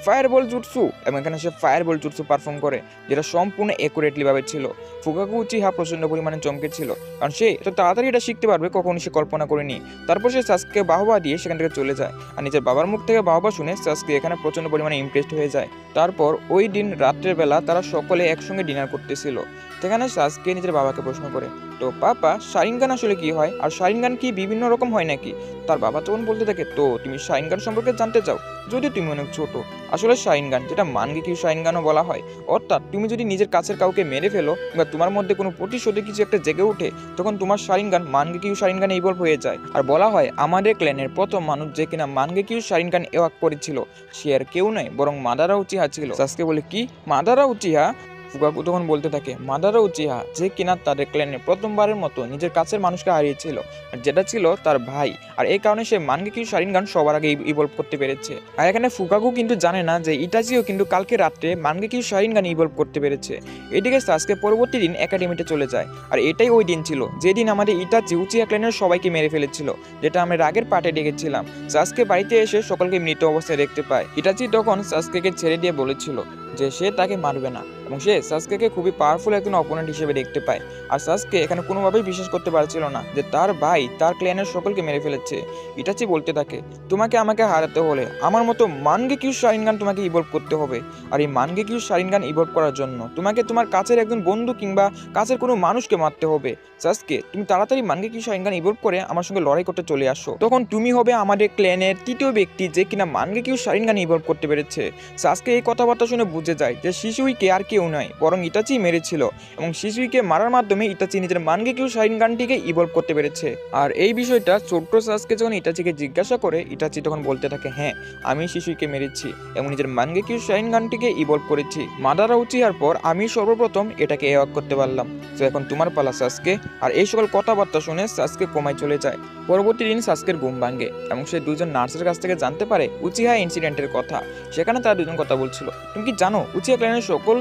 ফায়ারবল জুটসু, এবং এখানে সে ফায়ারবল জুটসু পারফর্ম করে, যেটা সম্পূর্ণ অ্যাকুরেটলি ভাবে ছিল। ফুকাকু উচিহা প্রচন্ড পরিমাণে চমকে ছিল, কারণ সে এত তাড়াতাড়ি এটা শিখতে পারবে কখনই সে কল্পনা করেনি। তারপর সে সাসকে বাহবা দিয়ে সেখান থেকে চলে যায় আর নিজের বাবার মুখ থেকে বাহবা শুনে সাসকে এখানে প্রচন্ড পরিমাণে ইমপ্রেসড হয়ে যায়। তারপর ওই দিন রাত্রের বেলা তারা সকলে একসঙ্গে ডিনার করতেছিল। সেখানে সাসকে নিজের বাবাকে প্রশ্ন করে, তো পাপা শারিনগান আসলে কি হয়, আর শারিনগান কি বিভিন্ন রকম হয় নাকি? তার বাবা তখন বলতে থাকে, তো তুমি শারিনগান সম্পর্কে জানতে চাও? যদি তুমি অনেক ছোট, আসলে শারিনগান, যেটা মানগেকিউ শারিনগানও বলা হয়, অর্থাৎ তুমি যদি নিজের কাছের কাউকে মেরে ফেলো বা তোমার মধ্যে কোনো প্রতিশোধে কিছু একটা জেগে ওঠে, তখন তোমার শারিনগান মানগেকিউ শারিনগানে ইভলভ হয়ে যায়। আর বলা হয় আমাদের ক্ল্যানের প্রথম মানুষ যে কিনা মানগেকিউ শারিনগান এওয়াক করেছিল সে আর কেউ নয় বরং মাদারা উচিহা ছিল। সাসকে বলে, কি মাদারা উচিহা? ফুকাকু তখন বলতে থাকে, মাদারা উচিহা যে কিনা তাদের ক্ল্যানে প্রথমবারের মতো নিজের কাছের মানুষকে হারিয়েছিল, আর যেটা ছিল তার ভাই, আর এই কারণে সে মানগেকিউ শারিনগান সবার আগে ইভলভ করতে পেরেছে। আর এখানে ফুকাকু কিন্তু জানে না যে ইটাচিও কিন্তু কালকে রাত্রে মানগেকিউ শারিনগান ইভলভ করতে পেরেছে। এদিকে সাসকে পরবর্তী দিন একাডেমিতে চলে যায়, আর এটাই ওই দিন ছিল যেদিন আমাদের ইটাচি উচিহা ক্ল্যানের সবাইকে মেরে ফেলেছিল, যেটা আমরা আগের পার্টে দেখেছিলাম। সাসকে বাড়িতে এসে সকলকে মৃত অবস্থায় দেখতে পায়। ইটাচি তখন সাসকেকে ছেড়ে দিয়ে বলেছিল যে সে তাকে মারবে না এবং সে সাসকেকে খুবই পাওয়ারফুল একজন অপোনেন্ট হিসেবে দেখতে পায়। আর সাসকে এখানে কোনোভাবেই বিশ্বাস করতে পারছিল না যে তার ভাই তার ক্ল্যানের সকলকে মেরে ফেলেছে। ইটাচি বলতে থাকে, তোমাকে আমাকে হারাতে হলে আমার মতো মানগেকিউ শারিনগান তোমাকে ইভলভ করতে হবে, আর এই মানগেকিউ শারিনগান ইভলভ করার জন্য তোমাকে তোমার কাছের একজন বন্ধু কিংবা কাছের কোনো মানুষকে মারতে হবে। সাসকে, তুমি তাড়াতাড়ি মানগেকিউ শারিনগান ইভলভ করে আমার সঙ্গে লড়াই করতে চলে আসো, তখন তুমি হবে আমাদের ক্ল্যানের তৃতীয় ব্যক্তি যে কিনা মানগেকিউ শারিনগান ইভলভ করতে পেরেছে। সাসকে এই কথাবার্তা শুনে বুঝে যায় যে শিশুইকে আর কেউ নয় বরং ইটাচি মেরেছিল এবং শিশুইকে মারার মাধ্যমে ইটাচি নিজের মানগেকিউ শারিনগানটিকে ইভলভ করতে পেরেছে। আর এই বিষয়টা ছোট্ট সাসকে যখন ইটাচিকে জিজ্ঞাসা করে ইটাচি তখন বলতে থাকে, হ্যাঁ আমি শিশুইকে মেরেছি এবং নিজের মানগেকিউ শারিনগানটিকে ইভলভ করেছি। মাদারা উচিহার পর আমি সর্বপ্রথম এটাকে এওয়াক করতে পারলাম। তো এখন তোমার পালা সাসকে। আর এই সকল কথাবার্তা শুনে সাসকে কোমায় চলে যায়। পরবর্তী দিন সাসকের ঘুম ভাঙে এবং সে দুজন নার্সের কাছ থেকে জানতে পারে উচিহা ইনসিডেন্টের কথা। সেখানে তারা দুজন কথা বলছিল, তুমি কি জানো উচিহা ক্ল্যানের সকল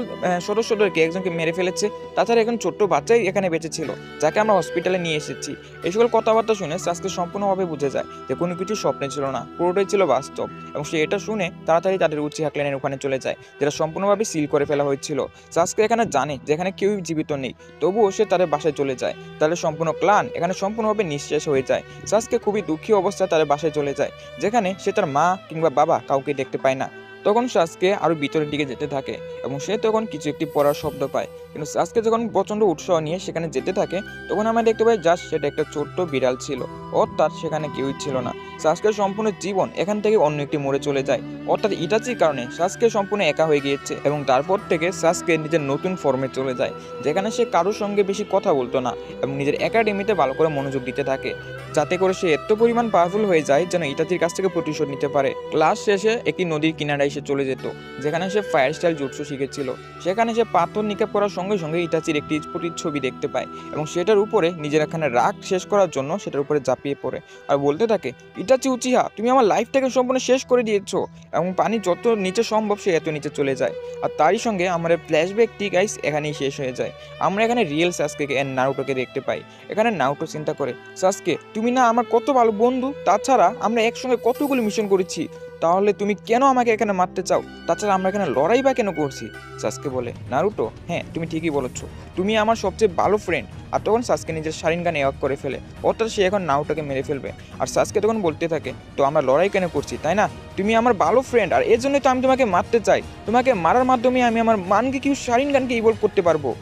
সদস্যদেরকে একজনকে মেরে ফেলেছে, তাছাড়া এখন ছোট্ট বাচ্চাই এখানে বেঁচে ছিল যাকে আমরা হসপিটালে নিয়ে এসেছি। এই সকল কথাবার্তা শুনে সাসকে সম্পূর্ণভাবে বুঝে যায় যে কোনো কিছু স্বপ্নে ছিল না, পুরোটাই ছিল বাস্তব। এবং সে এটা শুনে তাড়াতাড়ি তাদের উচিহা ক্ল্যানের ওখানে চলে যায় যেটা সম্পূর্ণভাবে সিল করে ফেলা হয়েছিল। সাসকে এখানে জানে যেখানে কেউই জীবিত নেই, তবুও সে তাদের বাসায় চলে যায়। তাদের সম্পূর্ণ ক্লান এখানে সম্পূর্ণভাবে নিঃশেষ হয়ে যায়। সাসকে খুবই দুঃখী অবস্থায় তাদের বাসায় চলে যায় যেখানে সে তার মা কিংবা বাবা কাউকে দেখতে পায় না। তখন সাসকে আরো ভিতরের দিকে যেতে থাকে এবং সে তখন কিছু একটি পড়ার শব্দ পায়। কিন্তু সাসকে যখন প্রচন্ড উৎসাহ নিয়ে সেখানে যেতে থাকে তখন আমরা দেখতে পাই জাস্ট সেটা একটা ছোট্ট বিড়াল ছিল, অর্থাৎ সেখানে কেউই ছিল না। সাসকের সম্পূর্ণ জীবন এখান থেকে অন্য একটি মোড়ে চলে যায়, অর্থাৎ ইটাচির কারণে সাসকে সম্পূর্ণ একা হয়ে গিয়েছে। এবং তারপর থেকে সাসকে নিজের নতুন ফর্মে চলে যায় যেখানে সে কারোর সঙ্গে বেশি কথা বলতো না এবং নিজের একাডেমিতে ভালো করে মনোযোগ দিতে থাকে, যাতে করে সে এত পরিমাণ পাওয়ারফুল হয়ে যায় যেন ইটাচির কাছ থেকে প্রতিশোধ নিতে পারে। ক্লাস শেষে একটি নদীর কিনারায় সে চলে যেত যেখানে সে ফায়ার স্টাইল জুটসু শিখেছিল। সেখানে সে পাথর নিক্ষেপ করার সঙ্গে সঙ্গে ইটাচির একটি ছবি দেখতে পায় এবং সেটার উপরে নিজের এখানে রাগ শেষ করার জন্য সেটার উপরে ঝাঁপিয়ে পড়ে আর বলতে থাকে, ইটাচি উচিহা তুমি আমার লাইফটাকে সম্পূর্ণ শেষ করে দিয়েছো। এবং পানি যত নিচে সম্ভব সে এত নিচে চলে যায়। আর তারই সঙ্গে আমাদের ফ্ল্যাশব্যাকটি গাইস এখানেই শেষ হয়ে যায়। আমরা এখানে রিয়েল সাসকে এন্ড নারুটোকে দেখতে পাই। এখানে নারুটো চিন্তা করে, সাসকে তুমি না আমার কত ভালো বন্ধু, তাছাড়া আমরা একসঙ্গে কতগুলো মিশন করেছি, তাহলে তুমি কেন আমাকে এখানে মারতে চাও? তাছাড়া আমরা এখানে লড়াই বা কেন করছি? সাসকে বলে, নারুটো হ্যাঁ তুমি ঠিকই বলেছো, তুমি আমার সবচেয়ে ভালো ফ্রেন্ড। আর তখন সাসকে নিজের শারিনগান এওয়াক করে ফেলে, অর্থাৎ সে এখন নারুটোকে মেরে ফেলবে। আর সাসকে তখন বলতে থাকে, তো আমরা লড়াই কেন করছি তাই না? তুমি আমার ভালো ফ্রেন্ড আর এর জন্যই তো আমি তোমাকে মারতে চাই। তোমাকে মারার মাধ্যমে আমি আমার মানগেকিউ শারিনগানকে ইভলভ করতে পারবো।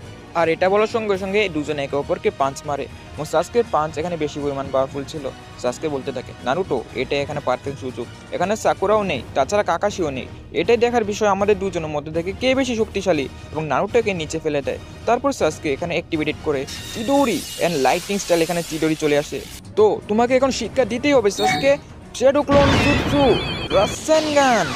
আর এটা বলার সঙ্গে সঙ্গে দুজনে একে অপরকে পাঞ্চ মারে এবং সাসকের পাঞ্চ এখানে বেশি পরিমাণ পাওয়ারফুল ছিল। সাসকে বলতে থাকে, নারুটো এটাই এখানে পারফেক্ট সুযোগ, এখানে সাকুরাও নেই, তাছাড়া কাকাশিও নেই, এটাই দেখার বিষয় আমাদের দুজনের মধ্যে থেকে কে বেশি শক্তিশালী। এবং নারুটোকে নিচে ফেলে দেয়। তারপর সাসকে এখানে অ্যাক্টিভেটেড করে চিডোরি এন্ড লাইটিং স্টাইল, এখানে চিডোরি চলে আসে। তো তোমাকে এখন শিক্ষা দিতেই হবে সাসকে, শ্যাডো ক্লোন জুৎসু রাসেনগান।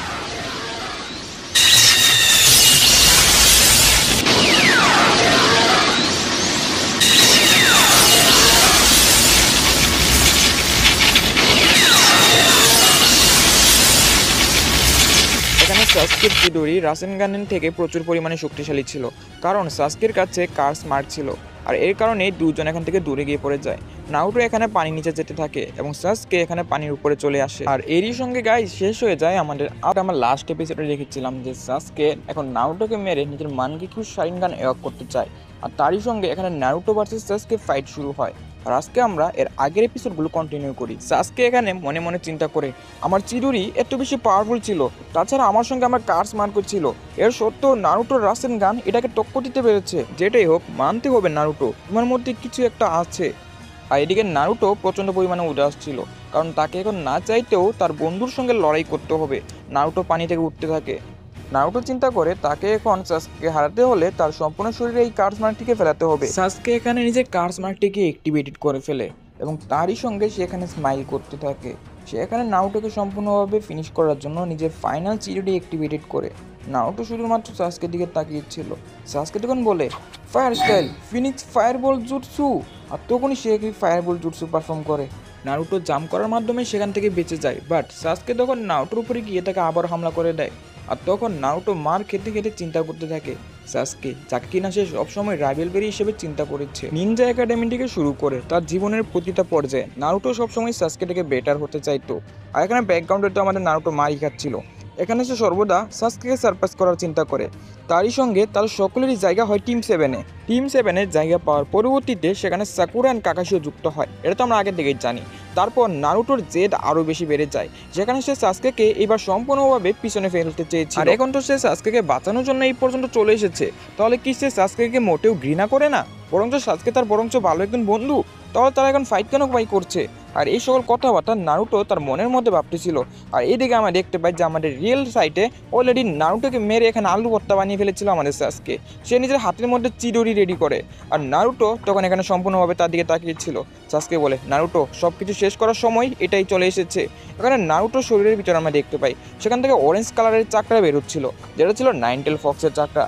সাসকের চিডোরি রাসেনগানের থেকে প্রচুর পরিমাণে শক্তিশালী ছিল, কারণ সাসকের কাছে কার স্মার্ট ছিল। আর এর কারণে দুজন এখান থেকে দূরে গিয়ে পড়ে যায়। নারুটো এখানে পানির নিচে যেতে থাকে এবং সাসকে এখানে পানির উপরে চলে আসে। আর এরই সঙ্গে গাইস শেষ হয়ে যায় আমাদের। আর আমরা লাস্ট এপিসোডে দেখেছিলাম যে সাসকে এখন নারুটোকে মেরে নিজের মানগেকিউ শারিনগান এওয়াক করতে চায়। আর তারই সঙ্গে এখানে নারুটো ভার্সেস সাসকে ফাইট শুরু হয়। আর আজকে আমরা এর আগের এপিসোডগুলো কন্টিনিউ করি। সাসকে এখানে মনে মনে চিন্তা করে, আমার চিডোরি এত বেশি পাওয়ারফুল ছিল, তাছাড়া আমার সঙ্গে আমার কার্স মার্ক ছিল, এর সত্ত্বেও নারুটোর রাসেনগান এটাকে টক্কর দিতে পেরেছে। যেটাই হোক মানতে হবে নারুটো, তোমার মধ্যে কিছু একটা আছে। আর এদিকে নারুটো প্রচণ্ড পরিমাণে উদাস ছিল, কারণ তাকে এখন না চাইতেও তার বন্ধুর সঙ্গে লড়াই করতে হবে। নারুটো পানি থেকে উঠতে থাকে। নারুটো চিন্তা করে তাকে এখন সাসকে হারাতে হলে তার সম্পূর্ণ শরীরে এই কার্স মার্কটিকে ফেলাতে হবে। সাসকে এখানে নিজের কার্স মার্কটিকে অ্যাক্টিভেটেড করে ফেলে এবং তারই সঙ্গে সে এখানে স্মাইল করতে থাকে। সে এখানে নারুটোকে সম্পূর্ণভাবে ফিনিশ করার জন্য নিজের ফাইনাল চিরুটি অ্যাক্টিভেটেড করে। নারুটো শুধুমাত্র সাসকের দিকে তাকিয়েছিল। সাসকে তখন বলে, ফায়ার স্টাইল ফিনিক্স ফায়ারবল জুটসু। আর তখনই সে একটি ফায়ারবল জুটসু পারফর্ম করে। নারুটো জাম্প করার মাধ্যমে সেখান থেকে বেঁচে যায়, বাট সাসকে তখন নারুটোর উপরে গিয়ে তাকে আবার হামলা করে দেয়। আর তখন নারুটো মার খেতে খেতে চিন্তা করতে থাকে সাসকে, যাকে কিনা সে সবসময় রাইভেলরি হিসেবে চিন্তা করেছে। নিনজা একাডেমি থেকে শুরু করে তার জীবনের প্রতিটা পর্যায়ে নারুটো সবসময় সাসকে থেকে বেটার হতে চাইতো। আর এখানে ব্যাকগ্রাউন্ডে তো আমাদের নারুটো মারই খাচ্ছিল। এখানে সে সর্বদা সাসকেকে সারপ্রাইজ করার চিন্তা করে। তারই সঙ্গে তার সকলেরই জায়গা হয় টিম 7-এ। টিম 7-এর জায়গা পাওয়ার পরবর্তীতে সেখানে সাকুরা অ্যান্ড কাকাশিও যুক্ত হয়, এটা তো আমরা আগে থেকেই জানি। তারপর নারুটোর জেদ আরও বেশি বেড়ে যায়, যেখানে সে সাসকেকে এবার সম্পূর্ণভাবে পিছনে ফেলতে চেয়েছিল। আর এখন তো সে সাসকেকে বাঁচানোর জন্য এই পর্যন্ত চলে এসেছে, তাহলে কি সে সাসকেকে মোটেও ঘৃণা করে না? বরঞ্চ সাসকে তার বরঞ্চ ভালো একজন বন্ধু, তাহলে তারা এখন ফাইট কেন করছে? আর এই সকল কথাবার্তা নারুটো তার মনের মধ্যে ভাবতেছিল। আর এইদিকে আমরা দেখতে পাই যে আমাদের রিয়েল সাইটে অলরেডি নারুটোকে মেরে এখানে আলু ভর্তা বানিয়ে ফেলেছিল আমাদের সাসকে। সে নিজের হাতের মধ্যে চিডোরি রেডি করে, আর নারুটো তখন এখানে সম্পূর্ণভাবে তার দিকে তাকিয়েছিল। সাসকে বলে, নারুটো সব কিছু শেষ করার সময় এটাই চলে এসেছে। এখানে নারুটো শরীরের ভিতরে আমরা দেখতে পাই সেখান থেকে অরেঞ্জ কালারের চাকরা বেরোচ্ছিল, যেটা ছিল নাইনটেল ফক্সের চাকরা।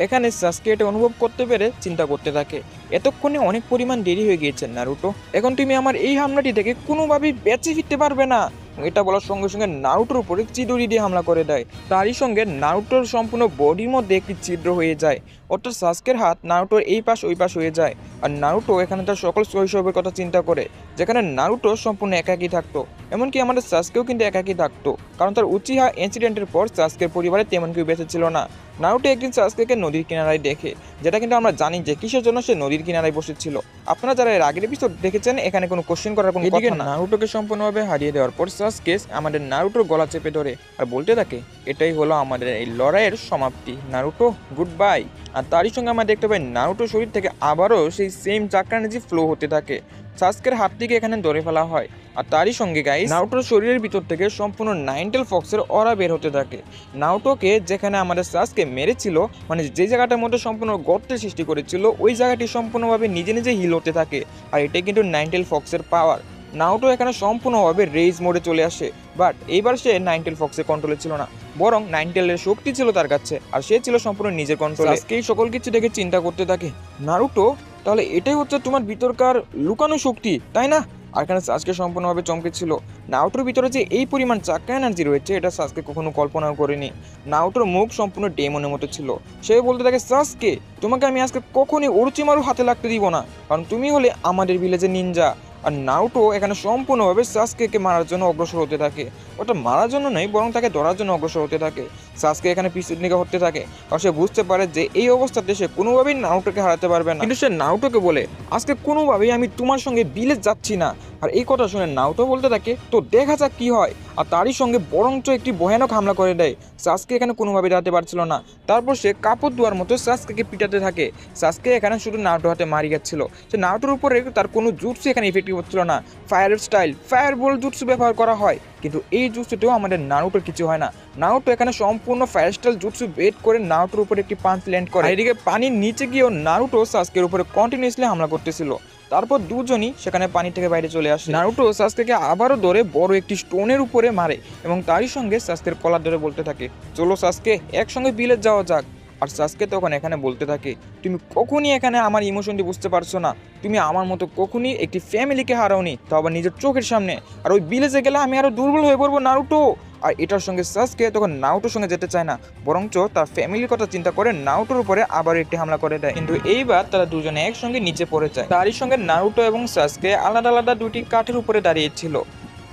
এখানে সাসকে এটা অনুভব করতে পেরে চিন্তা করতে থাকে, এতক্ষণে অনেক পরিমাণ দেরি হয়ে গিয়েছে নারুটো, এখন তুমি আমার এই হামলাটি থেকে কোনোভাবেই বেঁচে ফিরতে পারবে না। এটা বলার সঙ্গে সঙ্গে নারুটোর উপরে চিদুরি দিয়ে হামলা করে দেয়। তারই সঙ্গে নারুটোর সম্পূর্ণ বডির মধ্যে একটি ছিদ্র হয়ে যায়, অর্থাৎ সাসকের হাত নারুটোর এই পাশ ওই পাশ হয়ে যায়। আর নারুটো এখানে তার সকল শৈশবের কথা চিন্তা করে, যেখানে নারুটো সম্পূর্ণ একাকী থাকতো। এমনকি আমাদের সাসকেও কিন্তু একাকী থাকতো, কারণ তার উচিহা ইনসিডেন্টের পর সাসকের পরিবারে তেমন কেউ বেঁচে ছিল না। নারুটো একদিন সাসকেকে নদীর কিনারায় দেখে, যেটা কিন্তু আমরা জানি যে কিসের জন্য সে নদীর কিনারায় বসেছিল। আপনারা যারা এর আগের এপিসোড দেখেছেন, এখানে কোনো কোশ্চেন করার কোনো কথা না। নারুটোকে সম্পূর্ণভাবে হারিয়ে দেওয়ার পর সাসকে আমাদের নারুটোর গলা চেপে ধরে আর বলতে থাকে, এটাই হলো আমাদের এই লড়াইয়ের সমাপ্তি, নারুটো গুড বাই। আর তারই সঙ্গে আমরা দেখতে পাই নারুটোর শরীর থেকে আবারও সেই সেম চাক্রা এনার্জি ফ্লো হতে থাকে। সাসকের হাত থেকে এখানে ধরে ফেলা হয়। আর তারই সঙ্গে গাইস, নারুটোর শরীরের ভিতর থেকে সম্পূর্ণ নাইনটেল ফক্সের অরা বের হতে থাকে। নারুটোকে যেখানে আমাদের সাসকে মেরেছিল, মানে যে জায়গাটার মধ্যে সম্পূর্ণ গর্তের সৃষ্টি করেছিল, ওই জায়গাটি সম্পূর্ণভাবে নিজে নিজে হিল হতে থাকে। আর এটাই কিন্তু নাইনটেল ফক্সের পাওয়ার। নারুটো এখানে সম্পূর্ণভাবে রেজ মোডে চলে আসে, বাট এইবার সে নাইনটেল ফক্সের কন্ট্রোলে ছিল না, বরং নাইনটেলের শক্তি ছিল তার কাছে, আর সে ছিল সম্পূর্ণ নিজের কন্ট্রোলে। আজকেই সকল কিছু দেখে চিন্তা করতে থাকে, নারুটো তাহলে এটাই হচ্ছে তোমার ভিতরকার লুকানো শক্তি, তাই না? আর এখানে সাসকে সম্পূর্ণভাবে চমকেছিল। নারুটোর ভিতরে যে এই পরিমাণ চাক্রা এনার্জি রয়েছে, এটা সাসকে কখনো কল্পনাও করেনি। নারুটোর মুখ সম্পূর্ণ ডেমনের মতো ছিল। সে বলতে থাকে, সাসকে তোমাকে আমি আজকে কখনই ওরোচিমারু হাতে লাগতে দিব না, কারণ তুমি হলে আমাদের ভিলেজের নিনজা। আর নারুটো এখানে সম্পূর্ণভাবে সাসকেকে মারার জন্য অগ্রসর হতে থাকে। ওটা মারার জন্য নয়, বরং তাকে ধরার জন্য অগ্রসর হতে থাকে। সাসকে এখানে পিছন দিকে হতে থাকে, কারণ সে বুঝতে পারে যে এই অবস্থাতে সে কোনোভাবেই নারুটোকে হারাতে পারবে না। কিন্তু সে নারুটোকে বলে, আজকে কোনোভাবেই আমি তোমার সঙ্গে ভিলেজ যাচ্ছি না। আর এই কথা শুনে নারুটো বলতে থাকে, তো দেখা যাক কি হয়। আর তারই সঙ্গে বরঞ্চ একটি ভয়ানক হামলা করে দেয়। সাসকে এখানে কোনোভাবে দাঁড়াতে পারছিল না। তারপর সে কাপড় ধোয়ার মতো সাসকেকে পিটাতে থাকে। সাসকে এখানে শুধু নারুটো হাতে মারি যাচ্ছিল। সে নারুটোর উপরে তার কোনো জুটসু এখানে ইফেক্টিভ হচ্ছিল না। ফায়ার স্টাইল, ফায়ার বল জুটসু ব্যবহার করা হয়, কিন্তু এই জুটসুতেও আমাদের নারুটোর কিছু হয় না। নারুটো এখানে সম্পূর্ণ ফায়ার স্টাইল জুটসু বেট করে নারুটোর উপরে একটি পাঞ্চ ল্যান্ড করে। এদিকে পানির নিচে গিয়েও নারুটো সাসকের উপরে কন্টিনিউয়াসলি হামলা করতেছিল। তারপর দুজনই সেখানে পানি থেকে বাইরে চলে আসে। নারুটো সাসকেকে আবারও ধরে বড় একটি স্টোনের উপরে মারে এবং তারই সঙ্গে সাসকের কলার ধরে বলতে থাকে, চলো সাসকে একসঙ্গে ভিলেজ যাওয়া যাক। আর সাসকে তখন এখানে বলতে থাকে, তুমি কখনই এখানে আমার ইমোশনটি বুঝতে পারছো না। তুমি আমার মতো কখনই একটি ফ্যামিলিকে হারাওনি, তো আবার নিজের চোখের সামনে। আর ওই ভিলেজে গেলে আমি আরো দুর্বল হয়ে পড়বো নারুটো। আর এটার সঙ্গে সাসকে তখন নারুটোর সঙ্গে যেতে চায় না, বরঞ্চ তার ফ্যামিলির কথা চিন্তা করে নারুটোর উপরে আবার একটি হামলা করে দেয়। কিন্তু এইবার তারা দুজনে একসঙ্গে নিচে পড়ে যায়। তারই সঙ্গে নারুটো এবং সাসকে আলাদা আলাদা দুটি কাঠের উপরে দাঁড়িয়েছিল।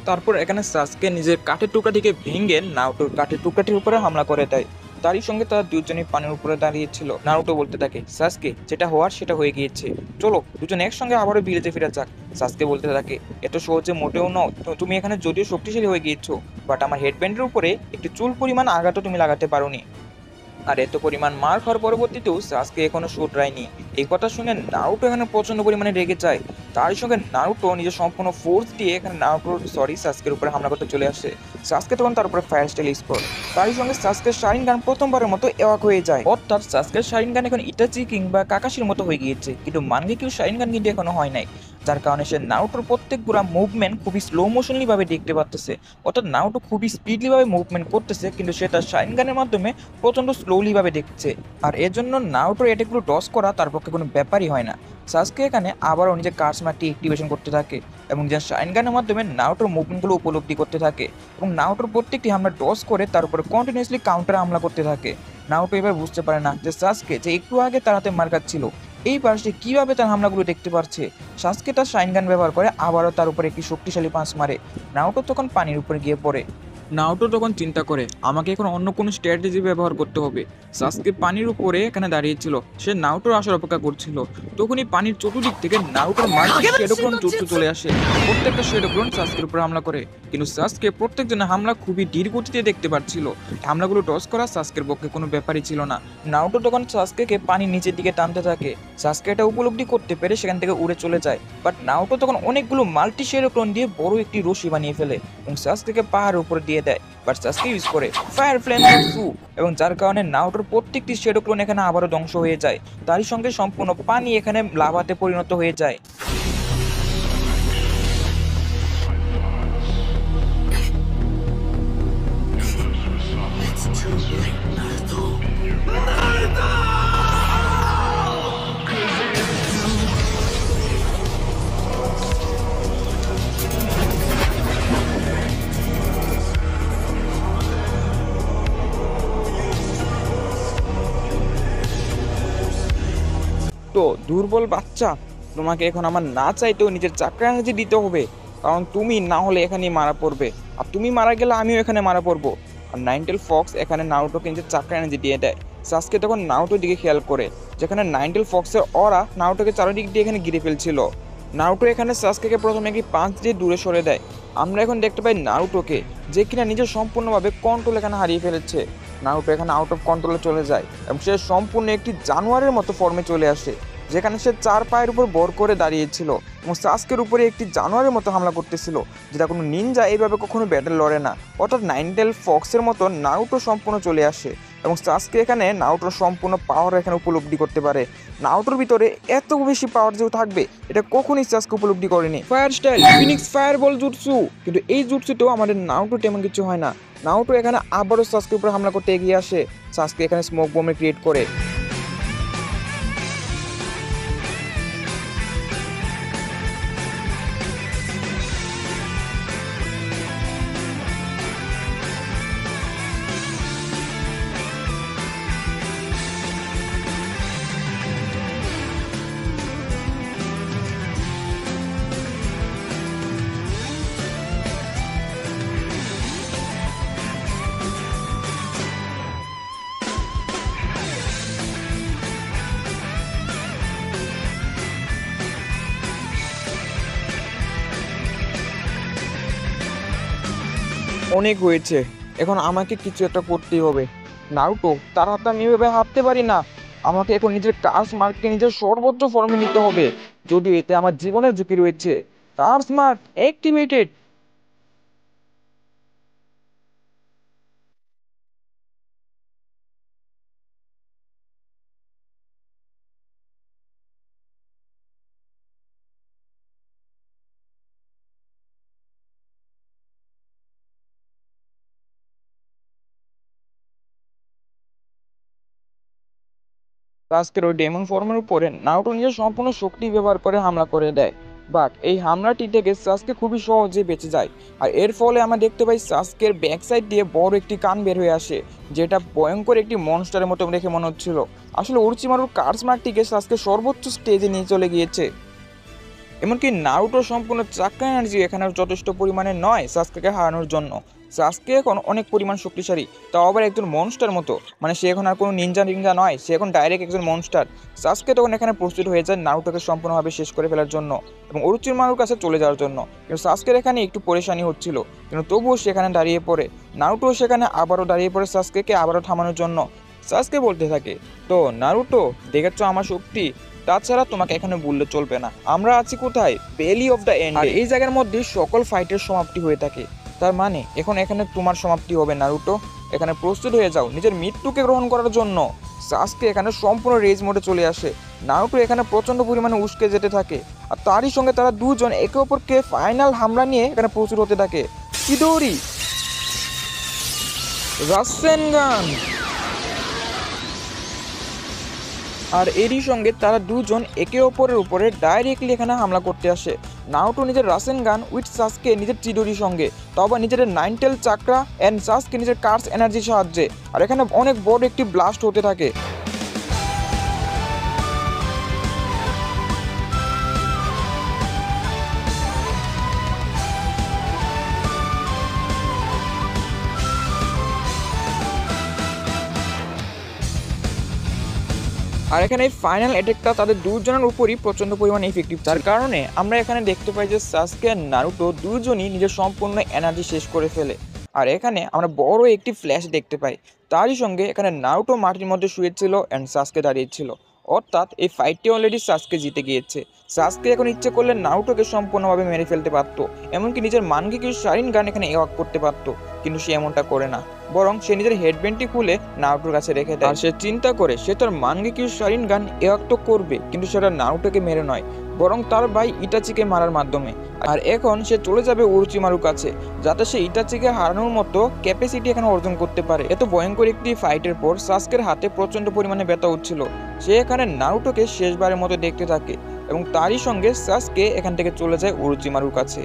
তারপর এখানে সাসকে নিজের কাঠের টুকরাটিকে ভেঙে নারুটোর কাঠের টুকরাটির উপরে হামলা করে দেয়। তারই সঙ্গে তারা দুজনেই পানির উপরে দাঁড়িয়েছিল। নারুটো বলতে থাকে, সাসকে যেটা হওয়ার সেটা হয়ে গিয়েছে, চলো দুজন একসঙ্গে আবারও ভিলেজে ফিরে যাক। সাসকে বলতে থাকে, এত সহজে মোটেও নও, তুমি এখানে যদিও শক্তিশালী হয়ে গিয়েছো, বাট আমার হেডব্যান্ডের উপরে একটি চুল পরিমাণ আঘাতও তুমি লাগাতে পারোনি। আর এত পরিমাণ মার খাওয়ার পরবর্তীতেও সাসকে এখনো শুধরায়নি। এই কথা শুনে নারুটো এখানে প্রচন্ড পরিমাণে রেগে যায়। তার সঙ্গে নারুটো নিজের সম্পূর্ণ ফোর্স দিয়ে এখানে সাসকের উপরে হামলা করতে চলে আসে। সাসকে তখন তার উপরে ফায়ার স্টাইল ইউজ করে। তারই সঙ্গে সাসকের শারিনগান প্রথমবারের মতো এওয়াক হয়ে যায়, অর্থাৎ সাসকের শারিনগান এখন ইটাচি কিংবা কাকাশির মতো হয়ে গিয়েছে, কিন্তু মানগেকিউর শারিনগান কিন্তু এখনো হয় নাই। যার কারণে সে নারুটোর প্রত্যেক পুরা মুভমেন্ট খুবই স্লো মোশনলি ভাবে দেখতে পারতেছে, অর্থাৎ নারুটো খুবই স্পিডলি ভাবে মুভমেন্ট করতেছে, কিন্তু সে তার শারিনগানের মাধ্যমে প্রচন্ড স্লোলি ভাবে দেখছে। আর এর জন্য নারুটোর এটাগুলো ডস করা তার পক্ষে কোনো ব্যাপারই হয় না। সাসকে এখানে আবারও নিজের কার্সমার্কটি অ্যাক্টিভেশন করতে থাকে এবং নিজের শারিনগানের মাধ্যমে নারুটোর মুভমেন্টগুলো উপলব্ধি করতে থাকে এবং নারুটোর প্রত্যেকটি হামলা ডস করে তার উপরে কন্টিনিউয়াসলি কাউন্টার হামলা করতে থাকে। নারুটো এবার বুঝতে পারে না যে সাসকে যে একটু আগে তার হাতে মার খাচ্ছিল, এই পাশে কিভাবে তার হামলাগুলো দেখতে পারছে। সাসকে তার শারিনগান ব্যবহার করে আবারও তার উপরে একটি শক্তিশালী পাঁচ মারে। নারুটো তখন পানির উপরে গিয়ে পড়ে। নাওটো তখন চিন্তা করে আমাকে এখন অন্য কোনো স্ট্র্যাটেজি ব্যবহার করতে হবে। সাসকে পানির উপরে এখানে দাঁড়িয়েছিল, সে নাওটোর আসার অপেক্ষা করছিল। তখনই পানির চতুর্দিক থেকে নাওটোর মাল্টি শেডোক্লোন জুটসু চলে আসে। প্রত্যেকটা শেডোক্লোন সাসকের উপরে হামলা করে, কিন্তু সাসকে প্রত্যেকজনের হামলা খুবই ধীর গতিতে দেখতে পাচ্ছিল। হামলাগুলো টস করা সাসকের পক্ষে কোনো ব্যাপারই ছিল না। নাওটো তখন সাসকেকে পানির নিচের দিকে টানতে থাকে। সাসকে এটা উপলব্ধি করতে পেরে সেখান থেকে উড়ে চলে যায়। বাট নাওটো তখন অনেকগুলো মাল্টি শেডোক্লোন দিয়ে বড় একটি রশি বানিয়ে ফেলে এবং সাসকেকে পাহাড়ের উপরে দিয়ে দেয়। বাট সাসকে ইউজ করে ফায়ার ফ্লেম জুটসু, এবং যার কারণে নাওটোর প্রত্যেকটি শেডোক্লোন এখানে আবারও ধ্বংস হয়ে যায়। তারই সঙ্গে সম্পূর্ণ পানি এখানে লাভাতে পরিণত হয়ে যায়। তো দুর্বল বাচ্চা, তোমাকে এখন আমার না চাইতেও নিজের চাকরা এনার্জি দিতে হবে, কারণ তুমি না হলে এখানেই মারা পড়বে, আর তুমি মারা গেলে আমিও এখানে মারা পড়বো। আর নাইনটেল ফক্স এখানে নারুটোকে নিজের চাকরা এনার্জি দিয়ে দেয়। সাসকে তখন নারুটোর দিকে খেয়াল করে, যেখানে নাইনটেল ফক্সের অরা নারুটোকে চারিদিক দিয়ে এখানে ঘিরে ফেলছিল। নারুটো এখানে সাসকেকে প্রথমে একটি পাঁচ দিয়ে দূরে সরে দেয়। আমরা এখন দেখতে পাই নারুটোকে, যে কিনা নিজের সম্পূর্ণভাবে কন্ট্রোল এখানে হারিয়ে ফেলেছে। নারুটো এখানে আউট অফ কন্ট্রোলে চলে যায় এবং সে সম্পূর্ণ একটি জানোয়ারের মতো ফর্মে চলে আসে, যেখানে সে চার পায়ের উপর ভর করে দাঁড়িয়েছিল এবং সাসকের উপরে একটি জানোয়ারের মতো হামলা করতেছিল, যেটা কোনো নিনজা এইভাবে কখনো ব্যাটেল লড়ে না। অর্থাৎ নাইনটেল ফক্সের মতো নারুটো সম্পূর্ণ চলে আসে এবং সাসকে এখানে নারুটোর সম্পূর্ণ পাওয়ার এখানে উপলব্ধি করতে পারে। নারুটোর ভিতরে এত বেশি পাওয়ার যে থাকবে এটা কখনই সাসকে উপলব্ধি করেনি। Fire style phoenix fireball jutsu, কিন্তু এই জুটসুতেও আমাদের নারুটো তেমন কিছু হয় না। নারুটো এখানে আবারও সাসকের উপরে হামলা করতে এগিয়ে আসে। সাসকে এখানে স্মোক বোমে ক্রিয়েট করে। অনেক হয়েছে, এখন আমাকে কিছু একটা করতেই হবে। নারুটো, তার হাতে আমি এভাবে হাঁটতে পারি না। আমাকে এখন নিজের কার্স মার্ককে নিজের সর্বোচ্চ ফর্মে নিতে হবে, যদিও এতে আমার জীবনের ঝুঁকি রয়েছে। Curse mark activated. আজকের ওই ডেমন ফর্মের উপরে নারুটো নিজের সম্পূর্ণ শক্তি ব্যবহার করে হামলা করে দেয়। বাট এই হামলাটি থেকে সাসকে খুবই সহজে বেঁচে যায়। আর এর ফলে আমরা দেখতে পাই সাসকের ব্যাক সাইড দিয়ে বড় একটি কান বের হয়ে আসে, যেটা ভয়ঙ্কর একটি মনস্টারের মতো দেখে মনে হচ্ছিল। আসলে উরুচিমারুর কার্স মার্কটিকে সাসকে সর্বোচ্চ স্টেজে নিয়ে চলে গিয়েছে। এমনকি নারুটো সম্পূর্ণ চাক্রা এনার্জি এখানে যথেষ্ট পরিমাণে নয় সাসকেকে হারানোর জন্য। সাসকে এখন অনেক পরিমাণ শক্তিশালী, তাও আবার একজন মনস্টার মতো, মানে সে এখন আর কোনো নিনজা নয়, সে এখন ডাইরেক্ট একজন মনস্টার। সাসকে তখন এখানে প্রস্তুত হয়ে যায় নারুটোকে সম্পূর্ণভাবে শেষ করে ফেলার জন্য এবং অরুচিমারুর কাছে চলে যাওয়ার জন্য। কিন্তু সাসকের এখানে একটু পরেশানি হচ্ছিল, কিন্তু তবুও সেখানে দাঁড়িয়ে পড়ে। নারুটো সেখানে আবারও দাঁড়িয়ে পড়ে সাসকেকে আবারও থামানোর জন্য। সাসকে বলতে থাকে, তো নারুটো, দেখেছো আমার শক্তি, তাছাড়া তোমাকে এখানে বললে চলবে না। আমরা আছি কোথায়? Valley of the end. এই জায়গার মধ্যে সকল ফাইটের সমাপ্তি হয়ে থাকে। তার মানে এখন এখানে তোমার সমাপ্তি হবে নারুটো। এখানে প্রস্তুত হয়ে যাও নিজের মৃত্যুকে গ্রহণ করার জন্য। সাসকে এখানে সম্পূর্ণ রেজ মোডে চলে আসে। নারুটো এখানে প্রচন্ড পরিমাণে উস্কে যেতে থাকে, আর তারই সঙ্গে তারা দুজন একে অপরকে ফাইনাল হামলা নিয়ে এখানে প্রস্তুত হতে থাকে। চিদোরি, রাসেনগান। আর এরই সঙ্গে তারা দুজন একে অপরের উপরে ডাইরেক্টলি এখানে হামলা করতে আসে। নারুটো নিজের রাসেনগান উইথ সাসকে নিজের চিডোরির সঙ্গে, তবে নিজের নাইনটেল চাকরা এন্ড সাসকে নিজের কার্স এনার্জির সাহায্যে। আর এখানে অনেক বড় একটি ব্লাস্ট হতে থাকে। আর এখানে এই ফাইনাল অ্যাটাকটা তাদের দুজনের উপরই প্রচন্ড পরিমাণে ইফেক্টিভ, যার কারণে আমরা এখানে দেখতে পাই যে সাসকে আর নারুটো দুজনই নিজের সম্পূর্ণ এনার্জি শেষ করে ফেলে। আর এখানে আমরা বড় একটি ফ্ল্যাশ দেখতে পাই, তারই সঙ্গে এখানে নারুটো মাটির মধ্যে শুয়েছিল অ্যান্ড সাসকে দাঁড়িয়েছিল। অর্থাৎ এই ফাইটটি অলরেডি সাসকে জিতে গিয়েছে। সাসকে এখন ইচ্ছে করলে নারুটোকে সম্পূর্ণভাবে মেরে ফেলতে পারতো, এমনকি নিজের মানগেকিউ শারিনগান এখানে এওয়াক করতে পারতো, কিন্তু সে এমনটা করে না। বরং সে নিজের হেডব্যান্ডটি খুলে নারুটোর কাছে রেখে দেয়। আর সে চিন্তা করে সে তার মানগেকিউ শারিনগান এওয়াক তো করবে, কিন্তু সেটা নারুটোকে মেরে নয়, বরং তার ভাই ইটাচিকে মারার মাধ্যমে। আর এখন সে চলে যাবে ওরোচিমারুর কাছে, যাতে সে ইটাচিকে হারানোর মতো ক্যাপাসিটি এখানে অর্জন করতে পারে। এত ভয়ঙ্কর একটি ফাইটের পর সাসকের হাতে প্রচন্ড পরিমাণে ব্যথা হচ্ছিল। সে এখানে নারুটোকে শেষবারের মতো দেখতে থাকে এবং তারই সঙ্গে সাসকে এখান থেকে চলে যায় ওরোচিমারুর কাছে।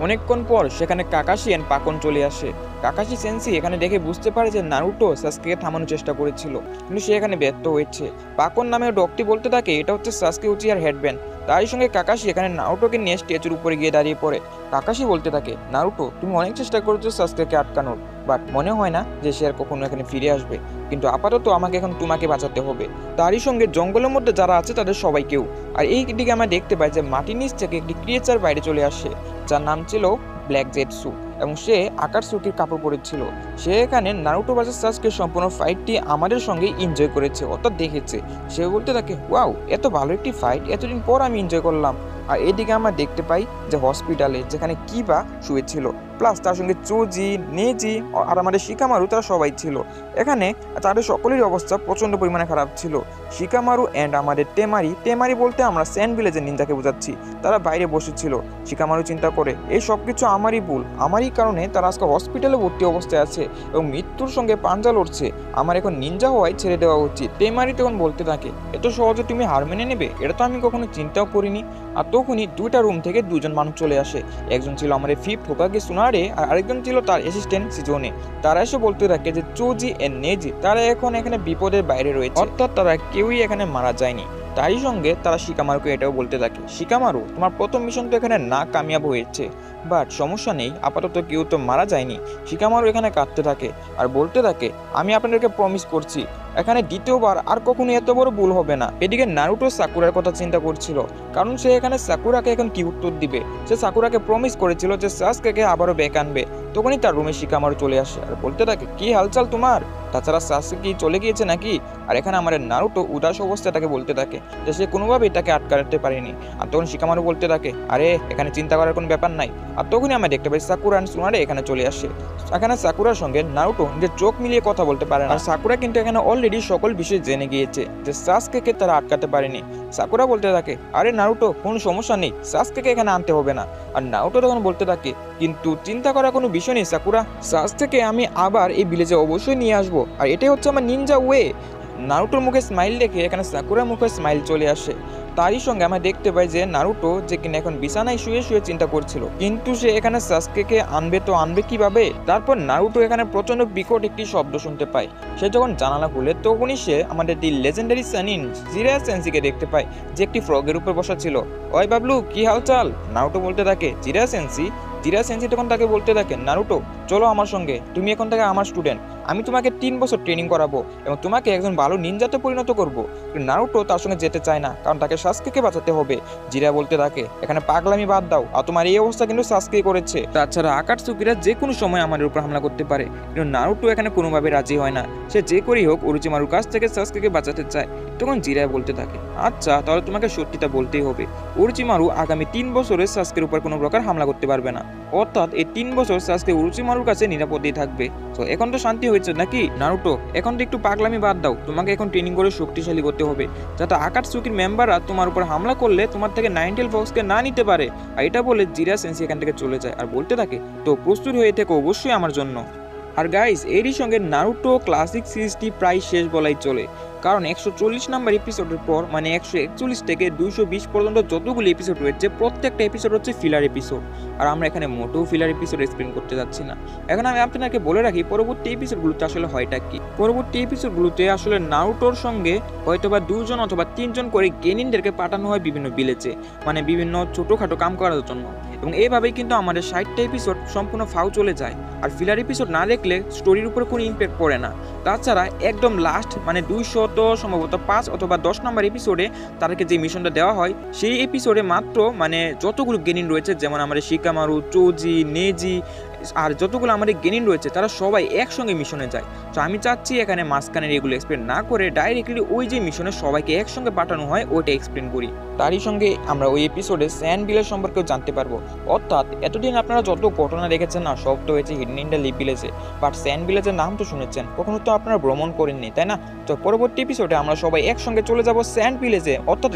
অনেকক্ষণ পর সেখানে কাকাশি এন্ড পাকন চলে আসে। কাকাশি সেন্সি এখানে দেখে বুঝতে পারে যে নারুটো সাসকেকে থামানোর চেষ্টা করেছিল, কিন্তু সে এখানে ব্যর্থ হয়েছে। পাকন নামে ডকটি বলতে থাকে এটা হচ্ছে সাসকে উচিয়ার হেডব্যান্ড। তারই সঙ্গে কাকাশি এখানে নারুটোকে নিয়ে স্ট্যাচুর উপরে গিয়ে দাঁড়িয়ে পড়ে। কাকাশি বলতে থাকে, নারুটো তুমি অনেক চেষ্টা করেছো সাসকেকে আটকানোর, বাট মনে হয় না যে সে আর কখনো এখানে ফিরে আসবে, কিন্তু আপাতত আমাকে এখন তোমাকে বাঁচাতে হবে। তারই সঙ্গে জঙ্গলের মধ্যে যারা আছে তাদের সবাইকেও। আর এই দিকে আমরা দেখতে পাই যে মাটির নিচ থেকে একটি ক্রিয়েচার বাইরে চলে আসে, যার নাম ছিল ব্ল্যাক জেটসু, এবং সে আকাটসুকির কাপড় পরেছিল। সে এখানে নারুটো ভার্সেস সাসকে সম্পূর্ণ ফাইটটি আমাদের সঙ্গে এনজয় করেছে, অর্থাৎ দেখেছে। সে বলতে থাকে, ওয়াও এত ভালো একটি ফাইট, এতদিন পর আমি এনজয় করলাম। আর এদিকে আমরা দেখতে পাই যে হসপিটালে যেখানে কিবা শুয়েছিল, প্লাস তার সঙ্গে চোজি, নেজি আর আমাদের শিকামারু তারা সবাই ছিল। এখানে তাদের সকলেরই অবস্থা প্রচণ্ড পরিমাণে খারাপ ছিল। শিকামারু অ্যান্ড আমাদের টেমারি বলতে আমরা স্যান্ড ভিলেজের নিনজাকে বোঝাচ্ছি, তারা বাইরে বসেছিল। শিকামারু চিন্তা করে এই সব কিছু আমারই ভুল, আমারই কারণে তারা আজকে হসপিটালে ভর্তি অবস্থায় আছে এবং মৃত্যুর সঙ্গে পাঞ্জা লড়ছে, আমার এখন নিনজা হওয়ায় ছেড়ে দেওয়া উচিত। টেমারি তখন বলতে থাকে, এত সহজে তুমি হার মেনে নেবে, এটা তো আমি কখনো চিন্তাও করিনি। আর তখনই দুইটা রুম থেকে দুজন মানুষ চলে আসে। একজন ছিল আমাদের ফিফথ হোকাগে সুনারে, আর আরেকজন ছিল তার অ্যাসিস্ট্যান্ট সিজোনে। তারা এসে বলতে থাকে যে চোজি এন্ড নেজি তারা এখন এখানে বিপদের বাইরে রয়েছে, অর্থাৎ তারা কেউই এখানে মারা যায়নি। তারই সঙ্গে তারা শিকামারুকে এটাও বলতে থাকে, শিকামারু তোমার প্রথম মিশন তো এখানে না কামিয়াব হয়েছে, বাট সমস্যা নেই, আপাতত কেউ তো মারা যায়নি। শিকামারু এখানে কাঁদতে থাকে আর বলতে থাকে, আমি আপনাদেরকে প্রমিস করছি এখানে দ্বিতীয়বার আর কখনো এত বড় ভুল হবে না। এদিকে নারুটো সাকুরার কথা চিন্তা করছিল, কারণ সে এখানে সাকুরাকে এখন কি উত্তর দিবে। সে সাকুরাকে প্রমিস করেছিল যে সাসকেকে আবারও ব্যাক আনবে। তখনই তার রুমে শিকামারু চলে আসে আর বলতে থাকে, কি হালচাল তোমার? তাছাড়া সাসকে কি চলে গিয়েছে নাকি? আর এখানে আমাদের নারুটো উদাস অবস্থায় তাকে বলতে থাকে যে সে কোনোভাবেই তাকে আটকাতে পারেনি। আর তখন শিকামারু বলতে থাকে, আরে এখানে চিন্তা করার কোনো ব্যাপার নাই। আর তখনই আমরা দেখতে পাই সাকুরা অ্যান্ড সুনারে এখানে চলে আসে। এখানে সাকুরার সঙ্গে নারুটো নিজের চোখ মিলিয়ে কথা বলতে পারে না। আর সাকুরা কিন্তু এখানে অলরেডি সকল বিষয় জেনে গিয়েছে যে সাসকেকে তারা আটকাতে পারেনি। সাকুরা বলতে থাকে, আরে নারুটো কোনো সমস্যা নেই, সাসকেকে এখানে আনতে হবে না। আর নারুটো তখন বলতে থাকে, কিন্তু চিন্তা করার কোনো বিষয় নেই সাকুরা, সাসকেকে আমি আবার এই ভিলেজে অবশ্যই নিয়ে আসবো, আর এটাই হচ্ছে আমার নিনজা ওয়ে। নারুটোর মুখে স্মাইল দেখে এখানে সাকুরার মুখে স্মাইল চলে আসে। তারই সঙ্গে আমরা দেখতে পাই যে নারুটো যে কিনা এখন বিছানায় শুয়ে শুয়ে চিন্তা করছিল, কিন্তু সে এখানে সাসকেকে আনবে তো আনবে কিভাবে। তারপর নারুটো এখানে প্রচন্ড বিকট একটি শব্দ শুনতে পায়। সে যখন জানালা খুলে তখনই সে আমাদের দি লেজেন্ডারি সানিন জিরায়া সেন্সিকে দেখতে পায়, যে একটি ফ্রগের উপর বসা ছিল। ওই বাবলু কি হালচাল? নারুটো বলতে থাকে, জিরায়া সেন্সি। জিরায়া সেন্সি তখন তাকে বলতে থাকে, নারুটো চলো আমার সঙ্গে, তুমি এখন থেকে আমার স্টুডেন্ট, আমি তোমাকে 3 বছর ট্রেনিং করাবো এবং তোমাকে একজন ভালো নিনজাতে পরিণত করবো। নারুটো তার সঙ্গে যেতে চায় না, কারণ তাকে সাসকেকে বাঁচাতে হবে। জিরা বলতে থাকে, এখানে পাগলামি বাদ দাও, আর তোমার এই অবস্থা কিন্তু সাসকেই করেছে। তাছাড়া আকাটসুকিরা যে কোনো সময় আমাদের উপর হামলা করতে পারে, কিন্তু নারুটো এখানে কোনোভাবে রাজি হয় না। সে যে করেই হোক ওরোচিমারুর কাছ থেকে সাসকেকে বাঁচাতে চায়। তখন জিরা বলতে থাকে, আচ্ছা তাহলে তোমাকে সত্যিটা বলতেই হবে, ওরোচিমারু আগামী 3 বছরে সাসকের উপর কোনো প্রকার হামলা করতে পারবে না, অর্থাৎ এই 3 বছর সাসকে ওরোচিমারুর কাছে নিরাপদেই থাকবে। তো এখন তো শান্তি হয়েছে নাকি নারুটো? এখন তো একটু পাগলামি বাদ দাও, তোমাকে এখন ট্রেনিং করে শক্তিশালী করতে হবে, যাতে আকাটসুকির মেম্বাররা তোমার উপর হামলা করলে তোমার থেকে নাইনটেল ফক্সকে না নিতে পারে। আর এটা বলে জিরা সেন্সি এখান থেকে চলে যায় আর বলতে থাকে, তো প্রস্তুত হয়ে থেকো অবশ্যই আমার জন্য। আর গাইস এরই সঙ্গে নারুটো ক্লাসিক সিরিজটি প্রায় শেষ বলাই চলে, কারণ 140 নাম্বার এপিসোডের পর মানে 141 থেকে 220 পর্যন্ত যতগুলি এপিসোড রয়েছে প্রত্যেকটা এপিসোড হচ্ছে ফিলার এপিসোড। আর আমরা এখানে মোটেও ফিলার এপিসোড এক্সপ্লেন করতে যাচ্ছি না। এখন আমি আপনাকে বলে রাখি পরবর্তী এপিসোডগুলোতে আসলে হয়টা কি। পরবর্তী এপিসোডগুলোতে আসলে নারুটোর সঙ্গে হয়তোবা 2 জন অথবা 3 জন করে গেনিনদেরকে পাঠানো হয় বিভিন্ন ভিলেজে, মানে বিভিন্ন ছোটোখাটো কাম করার জন্য, এবং এইভাবেই কিন্তু আমাদের 60টা এপিসোড সম্পূর্ণ ফাও চলে যায়। আর ফিলার এপিসোড না দেখলে স্টোরির উপরে কোনো ইম্প্যাক্ট পড়ে না। তাছাড়া একদম লাস্ট মানে 200 সম্ভবত 5 অথবা 10 নম্বর এপিসোডে তাদেরকে যে মিশনটা দেওয়া হয় সেই এপিসোডে মাত্র মানে যতগুলো গেনিন রয়েছে, যেমন আমাদের শিকামারু, চৌজি, নেজি আর যতগুলো আমাদের গেনিন রয়েছে তারা সবাই একসঙ্গে মিশনে যায়। তো আমি চাচ্ছি এখানে মাঝখানের এগুলো এক্সপ্লেন না করে ডাইরেক্টলি ওই যে মিশনে সবাইকে একসঙ্গে পাঠানো হয় ওইটা এক্সপ্লেন করি। তারই সঙ্গে আমরা ওই এপিসোডে স্যান্ড ভিলেজ সম্পর্কেও জানতে পারবো। অর্থাৎ এতদিন আপনারা যত ঘটনা দেখেছেন না সব তো হয়েছে হিডেন ইন দ্য লিপ ভিলেজে, বাট স্যান্ড ভিলেজের নাম তো শুনেছেন, কখনো তো আপনারা ভ্রমণ করেননি তাই না? তো পরবর্তী এপিসোডে আমরা সবাই একসঙ্গে চলে যাব স্যান্ড ভিলেজে, অর্থাৎ